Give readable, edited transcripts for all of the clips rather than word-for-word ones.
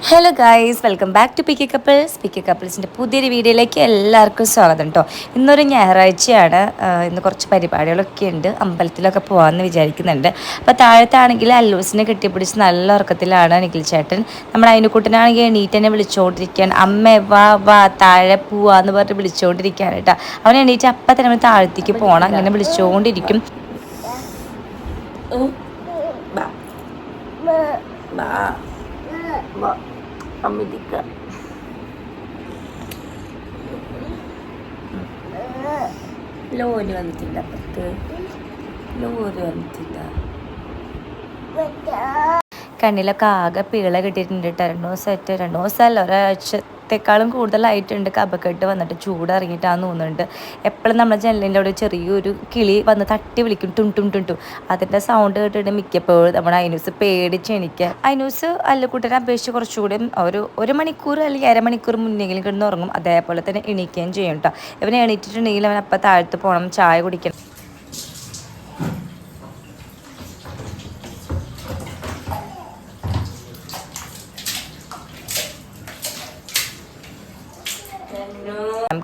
Hello guys, welcome back to picky couples. Picky കപ്പിൾസിൻ്റെ പുതിയൊരു വീഡിയോയിലേക്ക് എല്ലാവർക്കും സ്വാഗതം കേട്ടോ. ഇന്നൊരു ഞായറാഴ്ചയാണ്. ഇന്ന് കുറച്ച് പരിപാടികളൊക്കെ ഉണ്ട്. അമ്പലത്തിലൊക്കെ പോകാമെന്ന് വിചാരിക്കുന്നുണ്ട്. അപ്പോൾ താഴത്താണെങ്കിൽ അല്ലൂസിനെ കെട്ടിപ്പിടിച്ച് നല്ല ഉറക്കത്തിലാണ് നിഖിൽ ചേട്ടൻ. നമ്മുടെ അതിനെക്കുട്ടനാണെങ്കിൽ എണീറ്റ് തന്നെ വിളിച്ചുകൊണ്ടിരിക്കുകയാണ്. അമ്മ വാ വാ താഴെ പോവാന്ന് പറഞ്ഞിട്ട് വിളിച്ചുകൊണ്ടിരിക്കുകയാണ് കേട്ടോ. അവൻ എണീറ്റ് അപ്പം തന്നെ അവൻ താഴത്തേക്ക് പോകണം, അങ്ങനെ വിളിച്ചുകൊണ്ടിരിക്കും. ലോറി വന്നിട്ടില്ല, അപ്പുറത്ത് ലോറി വന്നിട്ടില്ല. കണ്ണിലൊക്കെ ആകെ പീള കിട്ടിയിട്ടുണ്ട് കേട്ടോ. 2 ദിവസമല്ല, ഒരാഴ്ചത്തെക്കാളും കൂടുതലായിട്ടുണ്ട് കഫക്കെട്ട് വന്നിട്ട്. ചൂടിറങ്ങിയിട്ടാന്ന് തോന്നുന്നുണ്ട്. എപ്പോഴും നമ്മുടെ ജനലിൻ്റെ അവിടെ ചെറിയൊരു കിളി വന്ന് തട്ടി വിളിക്കും, ടും ടും ടും ടും. അതിൻ്റെ സൗണ്ട് കേട്ടിട്ട് മിക്കപ്പോഴും നമ്മുടെ അയിനൂസ് പേടിച്ച് എണീക്കുക. അയിനൂസ് അല്ലുക്കുട്ടനെ അപേക്ഷിച്ച് കുറച്ചുകൂടി ഒരു മണിക്കൂർ അല്ലെങ്കിൽ അരമണിക്കൂർ മുന്നെങ്കിലും കിടന്ന് ഉറങ്ങും. അതേപോലെ തന്നെ എണീക്കുകയും ചെയ്യും കേട്ടോ. ഇവനെ എണീറ്റിട്ടുണ്ടെങ്കിൽ അവൻ അപ്പം താഴത്ത് പോകണം, ചായ കുടിക്കണം.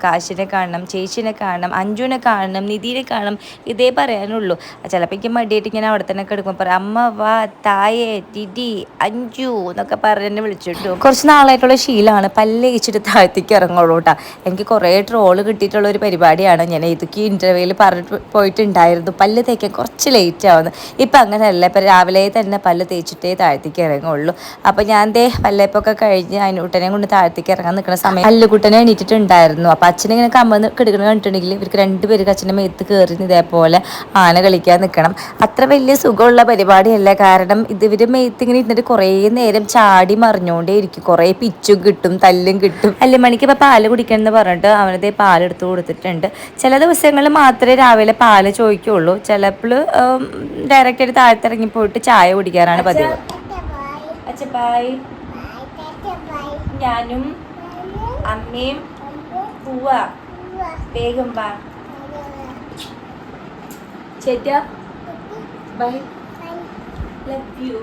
കാശിനെ കാണണം, ചേച്ചിനെ കാണണം, അഞ്ജുവിനെ കാണണം, നിധിനെ കാണണം, ഇതേ പറയാനുള്ളൂ. ചിലപ്പോൾ എനിക്ക് മടിയായിട്ട് ഇങ്ങനെ അവിടെ തന്നെ കിടക്കും. പറയാം, അമ്മ വാ തായേ ടിഡി അഞ്ജു എന്നൊക്കെ പറഞ്ഞ് വിളിച്ചിട്ടു. കുറച്ച് നാളായിട്ടുള്ള ശീലമാണ്. പല്ലേച്ചിട്ട് താഴത്തേക്ക് ഇറങ്ങുള്ളൂ കേട്ടോ. എനിക്ക് കുറേ ട്രോള് കിട്ടിയിട്ടുള്ള ഒരു പരിപാടിയാണ്. ഞാൻ ഇതൊക്കെ ഇൻ്റർവ്യൂവിൽ പറഞ്ഞിട്ട് പോയിട്ടുണ്ടായിരുന്നു, പല്ല് തേക്കാൻ കുറച്ച് ലേറ്റ് ആവുന്നു. ഇപ്പം അങ്ങനെയല്ല, ഇപ്പം രാവിലെ തന്നെ പല്ല് തേച്ചിട്ടേ താഴത്തേക്ക് ഇറങ്ങുള്ളൂ. അപ്പോൾ ഞാൻ പല്ലേപ്പൊക്കെ കഴിഞ്ഞ് അതിനൂട്ടനെ കൊണ്ട് താഴത്തേക്ക് ഇറങ്ങാൻ നിൽക്കുന്ന സമയം അല്ലുകുട്ടനെ എണീറ്റിട്ടുണ്ടായിരുന്നു. അപ്പോൾ അച്ഛനിങ്ങനെ കമ്മന്ന് കിടക്കുന്ന കണ്ടിട്ടുണ്ടെങ്കിൽ ഇവർക്ക് 2 പേർക്ക് അച്ഛൻ്റെ മേത്ത് കയറി ഇതേപോലെ ആന കളിക്കാൻ നിൽക്കണം. അത്ര വലിയ സുഖമുള്ള പരിപാടിയല്ല. കാരണം ഇവർ മേത്ത് ഇങ്ങനെ ഇരുന്നിട്ട് കുറേ നേരം ചാടി മറിഞ്ഞുകൊണ്ടേ ഇരിക്കും. കുറേ പിച്ചും കിട്ടും, തല്ലും കിട്ടും. അല്ലുമണിക്ക് ഇപ്പോൾ പാല് കുടിക്കണം എന്ന് പറഞ്ഞിട്ട് അവനതേ പാലെടുത്ത് കൊടുത്തിട്ടുണ്ട്. ചില ദിവസങ്ങളിൽ മാത്രമേ രാവിലെ പാല് ചോദിക്കുള്ളൂ. ചിലപ്പോൾ ഡയറക്റ്റായിട്ട് താഴത്തിറങ്ങി പോയിട്ട് ചായ കുടിക്കാറാണ് പതിവ്. അച്ഛപ്പായി, ഞാനും അമ്മയും പോവാ, വേഗം വാ. ചേട്ടാ ബൈ, ലവ് യു.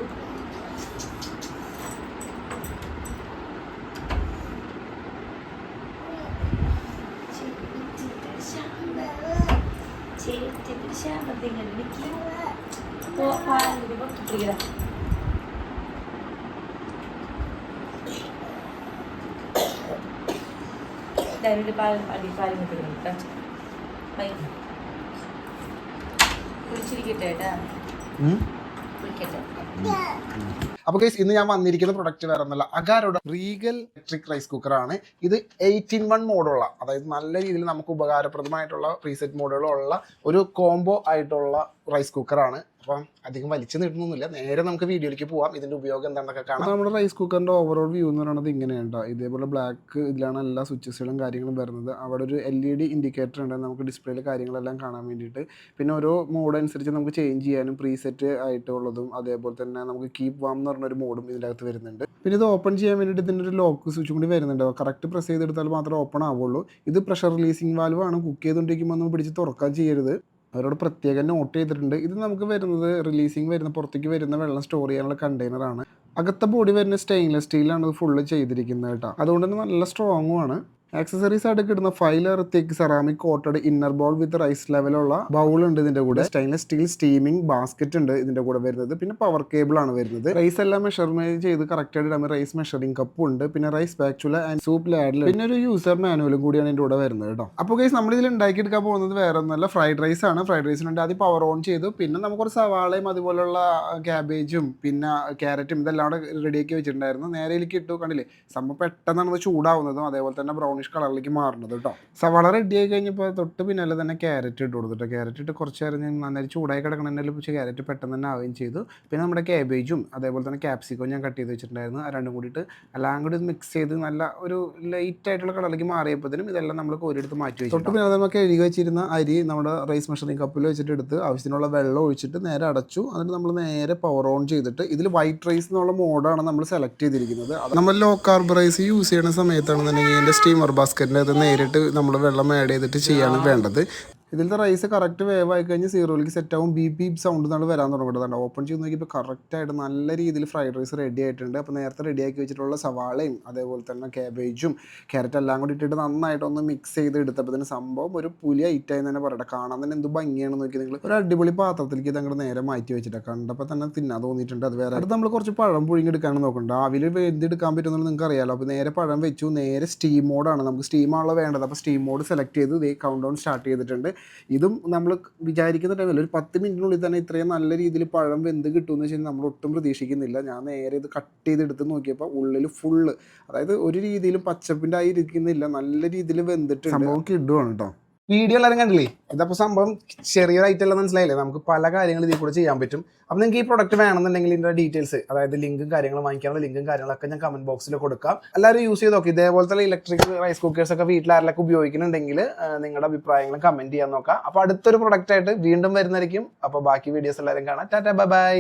അപ്പോൾ ഗൈസ്, ഇന്ന് ഞാൻ വന്നിരിക്കുന്ന പ്രൊഡക്റ്റ് വേറെ ഒന്നല്ല, അഗാരോയുടെ റീഗൽ ഇലക്ട്രിക് റൈസ് കുക്കറാണ്. ഇത് 8-in-1 മോഡുള്ള, അതായത് നല്ല രീതിയിൽ നമുക്ക് ഉപകാരപ്രദമായിട്ടുള്ള പ്രീസെറ്റ് മോഡുകളുള്ള ഒരു കോംബോ ആയിട്ടുള്ള റൈസ് കുക്കറാണ്. അപ്പം അധികം വലിച്ചു നീട്ടുന്നൊന്നുമില്ല, നേരെ നമുക്ക് വീഡിയോയിലേക്ക് പോവാം. ഇതിന്റെ ഉപയോഗം എന്താണെന്നൊക്കെ കാണാം. നമ്മുടെ റൈസ് കുക്കറിന്റെ ഓവറോൾ വ്യൂ എന്ന് പറയുന്നത് ഇങ്ങനെയുണ്ടോ. ഇതേപോലെ ബ്ലാക്ക് ഇതിലാണ് എല്ലാ സ്വിച്ചസുകളും കാര്യങ്ങളും വരുന്നത്. അവിടെ ഒരു LED ഇൻഡിക്കേറ്റർ ഉണ്ട്, നമുക്ക് ഡിസ്പ്ലേയിൽ കാര്യങ്ങളെല്ലാം കാണാൻ വേണ്ടിയിട്ട്. പിന്നെ ഓരോ മോഡ് അനുസരിച്ച് നമുക്ക് ചേഞ്ച് ചെയ്യാനും പ്രീസെറ്റ് ആയിട്ടുള്ളതും, അതേപോലെ തന്നെ നമുക്ക് കീപ് വാം എന്ന് പറഞ്ഞൊരു മോഡും ഇതിൻ്റെ അകത്ത് വരുന്നുണ്ട്. പിന്നെ ഇത് ഓപ്പൺ ചെയ്യാൻ വേണ്ടിയിട്ട് ഇതിൻ്റെ ഒരു ലോക്ക് സ്വിച്ചും കൂടി വരുന്നുണ്ട്. കറക്റ്റ് പ്രസ് ചെയ്തെടുത്താൽ മാത്രമേ ഓപ്പൺ ആവുള്ളൂ. ഇത് പ്രഷർ റിലീസിങ് വാൽവ് ആണ്. കുക്ക് ചെയ്തുകൊണ്ടിരിക്കുമ്പോൾ നമ്മൾ പിടിച്ച് തുറക്കാൻ ചെയ്യരുത്. അവരോട് പ്രത്യേകം നോട്ട് ചെയ്തിട്ടുണ്ട്. ഇത് നമുക്ക് വരുന്നത് റിലീസിങ് വരുന്ന പുറത്തേക്ക് വരുന്ന വെള്ളം സ്റ്റോർ ചെയ്യാനുള്ള കണ്ടെയ്നറാണ്. അകത്തെ ബോഡി വരുന്ന സ്റ്റെയിൻലെസ് സ്റ്റീലാണ് ഇത് ഫുള്ള് ചെയ്തിരിക്കുന്നത് കേട്ടോ. അതുകൊണ്ട് തന്നെ നല്ല സ്ട്രോങ്ങും ആണ്. ആക്സസറീസ് ആയിട്ട് കിട്ടുന്ന 5 ലെയർ തിക്ക് സെറാമിക് കോട്ടഡ് ഇന്നർ ബോൾ വിത്ത് റൈസ് ലെവലുള്ള ബൗൾ ഉണ്ട് ഇതിന്റെ കൂടെ. സ്റ്റെയിൻലെസ് സ്റ്റീൽ സ്റ്റീമിംഗ് ബാസ്ക്കറ്റ് ഉണ്ട് ഇതിന്റെ കൂടെ വരുന്നത്. പിന്നെ പവർ കേബിൾ ആണ് വരുന്നത്. റൈസ് എല്ലാം മെഷർമെന്റ് ചെയ്ത് കറക്റ്റ് ആയിട്ട് ഇടാൻ റൈസ് മെഷറിംഗ് കപ്പും ഉണ്ട്. പിന്നെ rice spatula and soup ladle പിന്നെ ഒരു യൂസർ മാനുവലും കൂടിയാണ് ഇതിന്റെ കൂടെ വരുന്നത് കേട്ടോ. അപ്പോൾ ഗൈസ്, നമ്മൾ ഇതിൽ ഉണ്ടാക്കിയെടുക്കാൻ പോകുന്നത് വേറെ ഒന്നല്ല, ഫ്രൈഡ് റൈസ് ആണ്. ഫ്രൈഡ് റൈസിന് വേണ്ടി ആദ്യം പവർ ഓൺ ചെയ്തു. പിന്നെ നമുക്ക് ഒരു സവാളയും അതുപോലുള്ള ക്യാബേജും പിന്നെ ക്യാരറ്റും ഇതെല്ലാം കൂടെ റെഡിയാക്കി വെച്ചിട്ടുണ്ടായിരുന്നു. നേരെയിലേക്ക് ഇട്ടു. കണ്ടില്ലേ, സംഭവം പെട്ടെന്നാണ് ചൂടാവുന്നതും അതേപോലെ തന്നെ ബ്രൗണിഷ് കളറിലേക്ക് മാറുന്നത് കേട്ടോ. സവാള റെഡി ആയി കഴിഞ്ഞപ്പോൾ തൊട്ട് പിന്നാലെ തന്നെ ക്യാരറ്റ് ഇട്ട് കൊടുത്തിട്ട്, ക്യാരറ്റ് ഇട്ട് കുറച്ച് നേരം ഞാൻ നന്നായി ചൂടായി കിടക്കണമെന്നതിൽ പക്ഷേ ക്യാരറ്റ് പെട്ടെന്ന് തന്നെ ആവുകയും ചെയ്തു. പിന്നെ നമ്മുടെ ക്യാബേജും അതേപോലെ തന്നെ ക്യാപ്സിക്കവും ഞാൻ കട്ട് ചെയ്ത് വെച്ചിട്ടുണ്ടായിരുന്നു. ആ രണ്ടും കൂടിയിട്ട് എല്ലാം കൂടി മിക്സ് ചെയ്ത് നല്ല ഒരു ലൈറ്റ് ആയിട്ടുള്ള കളറിലേക്ക് മാറിയപ്പോഴത്തേനും ഇതെല്ലാം നമ്മൾ കോരിയെടുത്ത് മാറ്റി വെച്ചു. തൊട്ട് പിന്നെ നമുക്ക് എഴുതി വെച്ചിരുന്ന അരി നമ്മുടെ റൈസ് മെഷറിംഗ് കപ്പിൽ വെച്ചിട്ട് എടുത്ത് ആവശ്യത്തിനുള്ള വെള്ളം ഒഴിച്ചിട്ട് നേരെ അടച്ചു. എന്നിട്ട് നമ്മൾ നേരെ പവർ ഓൺ ചെയ്തിട്ട് ഇതിൽ വൈറ്റ് റൈസ് എന്നുള്ള മോഡാണ് നമ്മൾ സെലക്ട് ചെയ്തിരിക്കുന്നത്. നമ്മൾ ലോ കാർബ് റൈസ് യൂസ് ചെയ്യുന്ന സമയത്താണെന്നുണ്ടെങ്കിൽ ഇതിൻ്റെ സ്റ്റീമർ ബാസ്ക്കറ്റിൻ്റെ അത് നേരിട്ട് നമ്മൾ വെള്ളം ആഡ് ചെയ്തിട്ട് ചെയ്യാണ് വേണ്ടത്. ഇതിലത്തെ റൈസ് കറക്റ്റ് വേവ് ആയി കഴിഞ്ഞ് സീറോയിലേക്ക് സെറ്റ് ആവും. ബീപ് സൗണ്ട് എന്നാണ് വരാൻ തുടങ്ങുന്നത്. ഓപ്പൺ ചെയ്ത് നോക്കിയപ്പോൾ കറക്റ്റായിട്ട് നല്ല രീതിയിൽ ഫ്രൈഡ് റൈസ് റെഡി ആയിട്ടുണ്ട്. അപ്പോൾ നേരത്തെ റെഡിയാക്കി വെച്ചിട്ടുള്ള സവാളയും അതേപോലെ തന്നെ കാബേജും ക്യാരറ്റ് എല്ലാം കൂടി ഇട്ടിട്ട് നന്നായിട്ടൊന്ന് മിക്സ് ചെയ്ത് എടുത്തപ്പോൾ തന്നെ സംഭവം ഒരു പുലി ഐറ്റായി തന്നെ പറയട്ടെ. കാണാൻ തന്നെ എന്ത് ഭംഗിയാണെന്ന് നോക്കി നിങ്ങൾ. ഒരു അടിപൊളി പാത്രത്തിലേക്ക് ഇത് അങ്ങോട്ട് നേരെ മാറ്റി വെച്ചിട്ട് കണ്ടപ്പോൾ തന്നെ തിന്നാൻ തോന്നിയിട്ടുണ്ട്. അത് വേറെ അടുത്ത് നമ്മൾ കുറച്ച് പഴം പുഴുങ്ങിയെടുക്കാണ് നോക്കുന്നുണ്ട്. ആവിൽ വെന്തെടുക്കാൻ പറ്റുമെന്ന് നിങ്ങൾക്ക് അറിയാമല്ലോ. അപ്പോൾ നേരെ പഴം വെച്ചു. നേരെ സ്റ്റീം മോഡാണ്, നമുക്ക് സ്റ്റീമാണല്ലോ വേണ്ടത്. അപ്പോൾ സ്റ്റീം മോഡ് സെലക്ട് ചെയ്ത് ഇതേ കൗണ്ട് ഡൗൺ സ്റ്റാർട്ട് ചെയ്തിട്ടുണ്ട്. ഇതും നമ്മൾ വിചാരിക്കുന്ന ടൈമിൽ ഒരു 10 മിനിറ്റിനുള്ളിൽ തന്നെ ഇത്രയും നല്ല രീതിയിൽ പഴം വെന്ത് കിട്ടുമെന്ന് വെച്ചാൽ നമ്മൾ ഒട്ടും പ്രതീക്ഷിക്കുന്നില്ല. ഞാൻ നേരെ ഇത് കട്ട് ചെയ്തെടുത്ത് നോക്കിയപ്പോൾ ഉള്ളിൽ ഫുള്ള്, അതായത് ഒരു രീതിയിലും പച്ചപ്പിൻ്റെ ആയി ഇരിക്കുന്നില്ല, നല്ല രീതിയിൽ വെന്തിട്ടുണ്ട്. സംഭവം കിടുവാണ് കേട്ടോ. വീഡിയോ എല്ലാവരും കണ്ടില്ലേ? ഇതപ്പോൾ സംഭവം ചെറിയൊരു ഐറ്റം എല്ലാം മനസ്സിലായില്ലേ? നമുക്ക് പല കാര്യങ്ങളും ഇതിൽ കൂടെ ചെയ്യാൻ പറ്റും. അപ്പോൾ നിങ്ങൾക്ക് ഈ പ്രൊഡക്റ്റ് വേണമെന്നുണ്ടെങ്കിൽ ഇതിൻ്റെ ഡീറ്റെയിൽസ്, അതായത് ലിങ്കും കാര്യങ്ങളും വാങ്ങിക്കാനുള്ള ലിങ്കും കാര്യങ്ങളൊക്കെ ഞാൻ കമൻറ്റ് ബോക്സിൽ കൊടുക്കാം. എല്ലാവരും യൂസ് ചെയ്ത് നോക്കി. ഇതേപോലത്തെ ഇലക്ട്രിക് റൈസ് കുക്കേഴ്സ് ഒക്കെ വീട്ടിൽ ആരെല്ലാം ഉപയോഗിക്കുന്നുണ്ടെങ്കിൽ നിങ്ങളുടെ അഭിപ്രായങ്ങൾ കമൻറ്റ് ചെയ്യാൻ നോക്കാം. അപ്പോൾ അടുത്തൊരു പ്രൊഡക്റ്റായിട്ട് വീണ്ടും വരുന്നതായിരിക്കും. അപ്പോൾ ബാക്കി വീഡിയോസ് എല്ലാവരും കാണാം. Tata bye bye.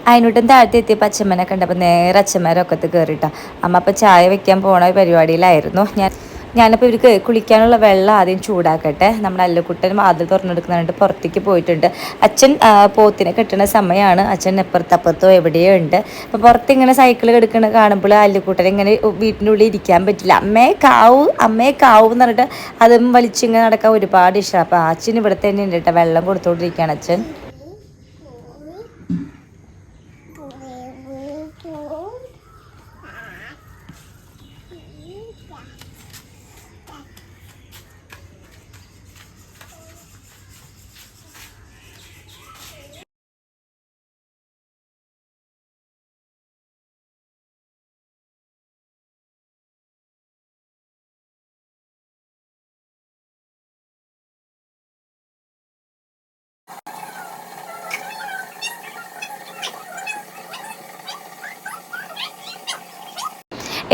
അതിനോട്ടും താഴത്തെ എത്തിയപ്പോൾ അച്ഛമ്മനെ കണ്ടപ്പോൾ നേരെ അച്ഛന്മാരൊക്കത്ത് കയറിയിട്ടാ. അമ്മ അപ്പോൾ ചായ വെക്കാൻ പോണ പരിപാടിയിലായിരുന്നു. ഞാനിപ്പോൾ ഇവർക്ക് കുളിക്കാനുള്ള വെള്ളം ആദ്യം ചൂടാക്കട്ടെ. നമ്മുടെ അല്ലുക്കുട്ടൻ വാതിൽ തുറന്നെടുക്കുന്നുണ്ട്, പുറത്തേക്ക് പോയിട്ടുണ്ട്. അച്ഛൻ പോത്തിനെ കെട്ടുന്ന സമയമാണ്. അച്ഛൻ എപ്പുറത്തപ്പുറത്തോ എവിടെയോ ഉണ്ട്. അപ്പോൾ പുറത്തിങ്ങനെ സൈക്കിൾ കിടക്കണ കാണുമ്പോൾ അല്ലുക്കുട്ടൻ ഇങ്ങനെ വീട്ടിൻ്റെ ഉള്ളിൽ ഇരിക്കാൻ പറ്റില്ല. അമ്മേ കാവൂ എന്ന് പറഞ്ഞിട്ട് അതും വലിച്ചിങ്ങനെ നടക്കാൻ ഒരുപാട് ഇഷ്ടമാണ്. അപ്പോൾ അച്ഛൻ ഇവിടെ തന്നെ ഉണ്ട് കേട്ടോ, വെള്ളം കൊടുത്തോണ്ടിരിക്കുകയാണ് അച്ഛൻ.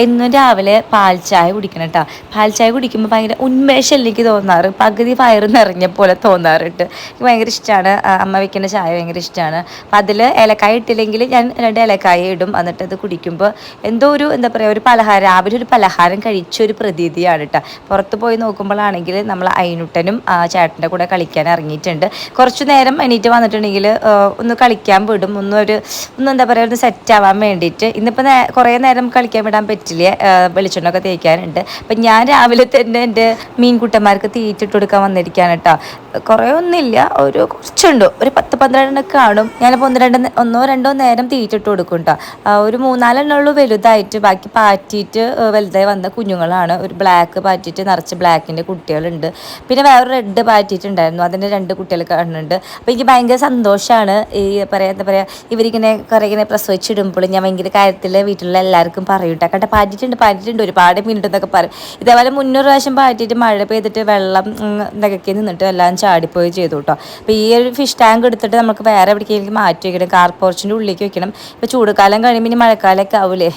എന്നും രാവിലെ പാൽ ചായ കുടിക്കണം കേട്ടോ. പാൽ ചായ കുടിക്കുമ്പോൾ ഭയങ്കര ഉന്മേഷം എനിക്ക് തോന്നാറ്, പകുതി വയറ് നിറഞ്ഞ പോലെ തോന്നാറുണ്ട്. എനിക്ക് ഭയങ്കര ഇഷ്ടമാണ്. അമ്മ വെക്കുന്ന ചായ ഭയങ്കര ഇഷ്ടമാണ്. അപ്പം അതിൽ ഏലക്കായ ഇട്ടില്ലെങ്കിൽ ഞാൻ 2 ഏലക്കായ ഇടും. എന്നിട്ട് അത് കുടിക്കുമ്പോൾ എന്തോ ഒരു എന്താ പറയുക, ഒരു പലഹാരം, രാവിലെ ഒരു പലഹാരം കഴിച്ചൊരു പ്രതീതിയാണ് കേട്ടോ. പുറത്ത് പോയി നോക്കുമ്പോഴാണെങ്കിൽ നമ്മൾ അയിനുട്ടനും ചേട്ടൻ്റെ കൂടെ കളിക്കാൻ ഇറങ്ങിയിട്ടുണ്ട്. കുറച്ച് നേരം എണീറ്റ് വന്നിട്ടുണ്ടെങ്കിൽ ഒന്ന് കളിക്കാൻ വിടും, ഒന്ന് എന്താ പറയുക, ഒന്ന് സെറ്റ് ആവാൻ വേണ്ടിയിട്ട്. ഇന്നിപ്പോൾ കുറേ നേരം കളിക്കാൻ വിടാൻ പറ്റില്ല, വെളിച്ചെണ്ണൊക്കെ തേക്കാനുണ്ട്. അപ്പം ഞാൻ രാവിലെ തന്നെ എൻ്റെ മീൻകുട്ടന്മാർക്ക് തീറ്റിട്ട് കൊടുക്കാൻ വന്നിരിക്കുകയാണ് കേട്ടോ. കുറേ ഒന്നുമില്ല, കുറച്ചുണ്ട്, ഒരു 10-12 കാണും. ഞാനിപ്പോൾ 1-2 നേരം തീറ്റിട്ട് കൊടുക്കും കേട്ടോ. ഒരു 3-4 വലുതായിട്ട്, ബാക്കി പാറ്റിയിട്ട് വലുതായി വന്ന കുഞ്ഞുങ്ങളാണ്. ഒരു ബ്ലാക്ക് പാറ്റിയിട്ട് നിറച്ച് ബ്ലാക്കിൻ്റെ കുട്ടികളുണ്ട്. പിന്നെ വേറെ റെഡ് പാറ്റിയിട്ടുണ്ടായിരുന്നു, അതിൻ്റെ 2 കുട്ടികൾ കാണുന്നുണ്ട്. അപ്പോൾ എനിക്ക് ഭയങ്കര സന്തോഷമാണ്. ഈ എന്താ പറയുക, ഇവരിങ്ങനെ കുറേ ഇങ്ങനെ പ്രസവിച്ചിടുമ്പോൾ ഞാൻ ഭയങ്കര കാര്യത്തിൽ വീട്ടിലുള്ള എല്ലാവർക്കും പറയും കേട്ടോ, കേട്ടോ പാറ്റിട്ടുണ്ട് ഒരുപാട് മിനിറ്റ് പറയും. ഇതേപോലെ 300 പ്രാവശ്യം പാറ്റിയിട്ട് മഴ പെയ്തിട്ട് വെള്ളം ഇതൊക്കെ നിന്നിട്ട് എല്ലാം ചാടിപ്പോയി ചെയ്തു കേട്ടോ. അപ്പോൾ ഈ ഒരു ഫിഷ് ടാങ്ക് എടുത്തിട്ട് നമുക്ക് വേറെ എവിടേക്കെങ്കിലും മാറ്റി വെക്കണം, കാർ പോർച്ചിൻ്റെ ഉള്ളിലേക്ക് വെക്കണം. ഇപ്പോൾ ചൂടുകാലം കഴിയുമ്പോൾ ഇനി മഴക്കാലമൊക്കെ ആവൂലേ.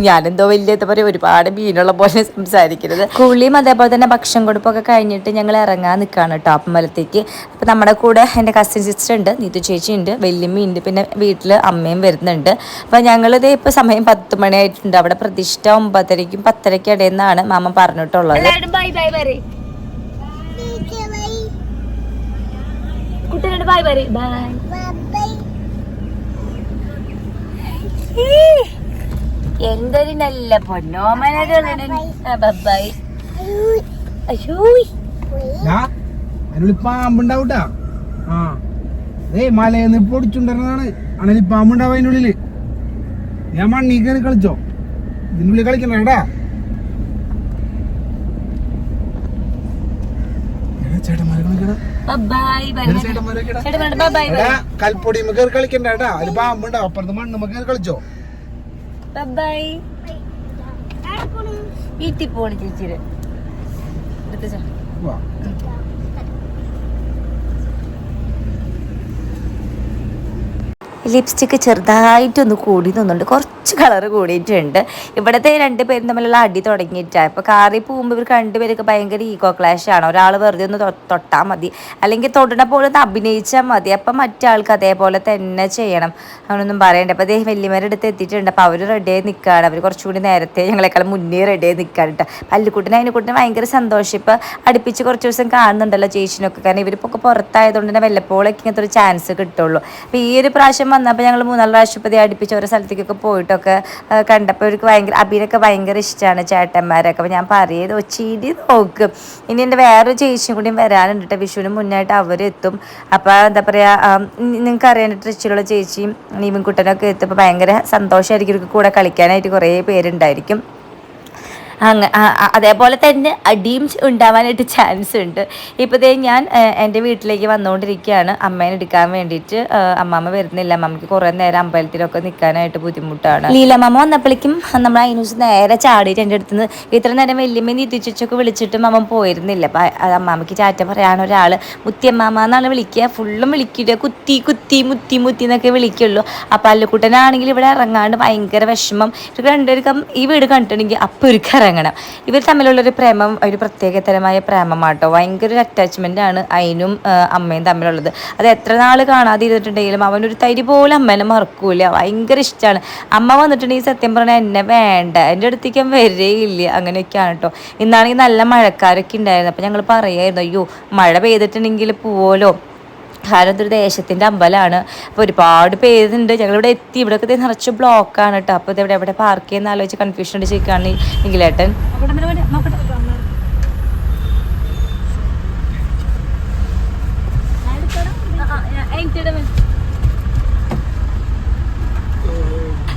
ഞാനെന്തോ വലിയ എന്താ പറയുക, ഒരുപാട് മീനുള്ള പോലെ സംസാരിക്കുന്നത്. കുളിയും അതേപോലെ തന്നെ ഭക്ഷണം കൊടുപ്പൊക്കെ കഴിഞ്ഞിട്ട് ഞങ്ങൾ ഇറങ്ങാൻ നിൽക്കുകയാണ് കേട്ടോ അപ്പമലത്തേക്ക്. അപ്പോൾ നമ്മുടെ കൂടെ എൻ്റെ കസിൻ സിസ്റ്റർ ഉണ്ട്, നീതു ചേച്ചി ഉണ്ട്, വല്യമ്മ ഉണ്ട്, പിന്നെ വീട്ടിൽ അമ്മയും വരുന്നുണ്ട്. അപ്പോൾ ഞങ്ങളിത് ഇപ്പോൾ സമയം 10 മണിയായിട്ടുണ്ട്. അവിടെ പ്രതിഷ്ഠ 9:30-ക്കും 10:30-ക്കും ഇടയെന്നാണ് മാമ പറഞ്ഞിട്ടുള്ളത്. എന്തൊരു നല്ല പൊന്നോമനകളായി. പാമ്പുണ്ടാവൂട്ടാ. മലയെന്ന് പൊടിച്ചുണ്ടാണ് അണലിപ്പാമ്പുണ്ടാവും അതിനുള്ളില്. ഞാൻ മണ്ണി കയറി കളിച്ചോ, ഇതിനുള്ളിൽ കളിക്കണ്ടാ. കൽപ്പൊടിയുമ്പോ കയറി കളിക്കണ്ടാ, അതിൽ പാമ്പുണ്ടാവും. അപ്പുറത്ത് മണ്ണുമ്പോ കയറി കളിച്ചോ. വീട്ടിൽ പോണി ചേച്ചിര് ലിപ്സ്റ്റിക്ക് ചെറുതായിട്ടൊന്ന് കൂടി തോന്നുന്നുണ്ട്, കുറച്ച് കളർ കൂടിയിട്ടുണ്ട്. ഇവിടുത്തെ രണ്ടുപേരും തമ്മിലുള്ള അടി തുടങ്ങിയിട്ടാണ്. ഇപ്പോൾ കാറിൽ പോകുമ്പോൾ ഇവർ രണ്ടുപേരൊക്കെ ഭയങ്കര ഈഗോ ക്ലാഷ് ആണ്. ഒരാൾ വെറുതെ ഒന്ന് തൊട്ടാൽ മതി, അല്ലെങ്കിൽ തൊടണ പോലെ ഒന്ന് അഭിനയിച്ചാൽ മതി, അപ്പം മറ്റാൾക്ക് അതേപോലെ തന്നെ ചെയ്യണം. അങ്ങനൊന്നും പറയണ്ട. അപ്പോൾ അതേ വലിയമാരുടെ അടുത്ത് എത്തിയിട്ടുണ്ട്. അപ്പോൾ അവർ റെഡിയായി നിൽക്കുകയാണ്. അവർ കുറച്ചുകൂടി നേരത്തെ ഞങ്ങളെക്കാളും മുന്നേ റെഡിയായി നിൽക്കുകയാണ് കേട്ടോ. പല്ലുക്കുട്ടിന് അതിനെക്കുട്ടിന് ഭയങ്കര സന്തോഷം. ഇപ്പോൾ അടുപ്പിച്ച് കുറച്ച് ദിവസം കാണുന്നുണ്ടല്ലോ ചേച്ചിനൊക്കെ, കാരണം ഇവരിപ്പോൾ ഒക്കെ പുറത്തായതുകൊണ്ട് തന്നെ വല്ലപ്പോഴൊക്കെ ഇങ്ങനത്തെ ഒരു ചാൻസ് കിട്ടുള്ളൂ. അപ്പോൾ ഈ ഒരു പ്രാവശ്യം വന്നപ്പോൾ ഞങ്ങൾ 3-4 പ്രാവശ്യം ഇപ്പോൾ അടുപ്പിച്ച് ഓരോ സ്ഥലത്തേക്കൊക്കെ പോയിട്ടൊക്കെ കണ്ടപ്പോൾ അവർക്ക് ഭയങ്കര അഭിനയൊക്കെ ഭയങ്കര ഇഷ്ടമാണ് ചേട്ടന്മാരൊക്കെ. അപ്പോൾ ഞാൻ പറയുന്നത് ചിരി നോക്കും. ഇനി എൻ്റെ വേറൊരു ചേച്ചിയും കൂടിയും വരാനുണ്ട് കേട്ടോ. വിഷുവിന് മുന്നായിട്ട് അവരെത്തും. അപ്പോൾ എന്താ പറയുക, നിങ്ങൾക്ക് അറിയാൻ ട്രിച്ചിലുള്ള ചേച്ചിയും നീവിൻകുട്ടനൊക്കെ എത്തുമ്പോൾ ഭയങ്കര സന്തോഷമായിരിക്കും. ഇവർക്ക് കൂടെ കളിക്കാനായിട്ട് കുറേ പേരുണ്ടായിരിക്കും. അതേപോലെ തന്നെ അടിയും ഉണ്ടാവാനായിട്ട് ചാൻസ് ഉണ്ട്. ഇപ്പോഴത്തേ ഞാൻ എൻ്റെ വീട്ടിലേക്ക് വന്നുകൊണ്ടിരിക്കുകയാണ് അമ്മേനെ എടുക്കാൻ വേണ്ടിയിട്ട്. അമ്മാമ്മ വരുന്നില്ല. അമ്മമ്മക്ക് കുറേ നേരം അമ്പലത്തിലൊക്കെ നിൽക്കാനായിട്ട് ബുദ്ധിമുട്ടാണ്. ലീലമ്മ വന്നപ്പോഴേക്കും നമ്മൾ അതിനൂസ് നേരെ ചാടിയിട്ട് എൻ്റെ അടുത്ത് നിന്ന് ഇത്ര നേരം വല്യമ്മ നീതിച്ചൊക്കെ വിളിച്ചിട്ടും അമ്മ പോയിരുന്നില്ല. അപ്പം അമ്മാമ്മക്ക് ചാറ്റ പറയാൻ ഒരാൾ മുത്തിയമ്മാമ്മ എന്നാണ് വിളിക്കുക. ഫുള്ളും വിളിക്കുക, കുത്തി കുത്തി മുത്തി മുത്തി എന്നൊക്കെ വിളിക്കുള്ളൂ. അപ്പം അല്ലുക്കുട്ടനാണെങ്കിൽ ഇവിടെ ഇറങ്ങാണ്ട് ഭയങ്കര വിഷമം. ഇവർക്ക് രണ്ടുപേർക്കും ഈ വീട് കണ്ടിട്ടുണ്ടെങ്കിൽ അപ്പം ഒരു ഇറങ്ങണം. ഇവർ തമ്മിലുള്ളൊരു പ്രേമം ഒരു പ്രത്യേകതരമായ പ്രേമമാട്ടോ. ഭയങ്കര ഒരു അറ്റാച്ച്മെൻ്റ് ആണ് അതിനും അമ്മയും തമ്മിലുള്ളത്. അത് എത്ര നാൾ കാണാതെ ഇരുന്നിട്ടുണ്ടെങ്കിലും അവനൊരു തരി പോലും അമ്മേനെ മറക്കൂല. ഭയങ്കര ഇഷ്ടമാണ്. അമ്മ വന്നിട്ടുണ്ടെങ്കിൽ സത്യം പറഞ്ഞാൽ എന്നെ വേണ്ട, എൻ്റെ അടുത്തേക്കും വരേയില്ല. അങ്ങനെയൊക്കെയാണ് കേട്ടോ. ഇന്നാണെങ്കിൽ നല്ല മഴക്കാരൊക്കെ ഉണ്ടായിരുന്നു. അപ്പോൾ ഞങ്ങൾ പറയായിരുന്നു, അയ്യോ മഴ പെയ്തിട്ടുണ്ടെങ്കിൽ പോവല്ലോ, കാരണം ഇതൊരു ദേശത്തിൻ്റെ അമ്പലമാണ്. അപ്പോൾ ഒരുപാട് പേരുണ്ട്. ഞങ്ങളിവിടെ എത്തി. ഇവിടെയൊക്കെ നിറച്ച് ബ്ലോക്കാണ് കേട്ടോ. അപ്പോൾ ഇതെവിടെ എവിടെ പാർക്ക് ചെയ്യുന്ന ആലോചിച്ച് കൺഫ്യൂഷൻ അടിച്ചിരിക്കുകയാണ് എങ്കിലേട്ടൻ.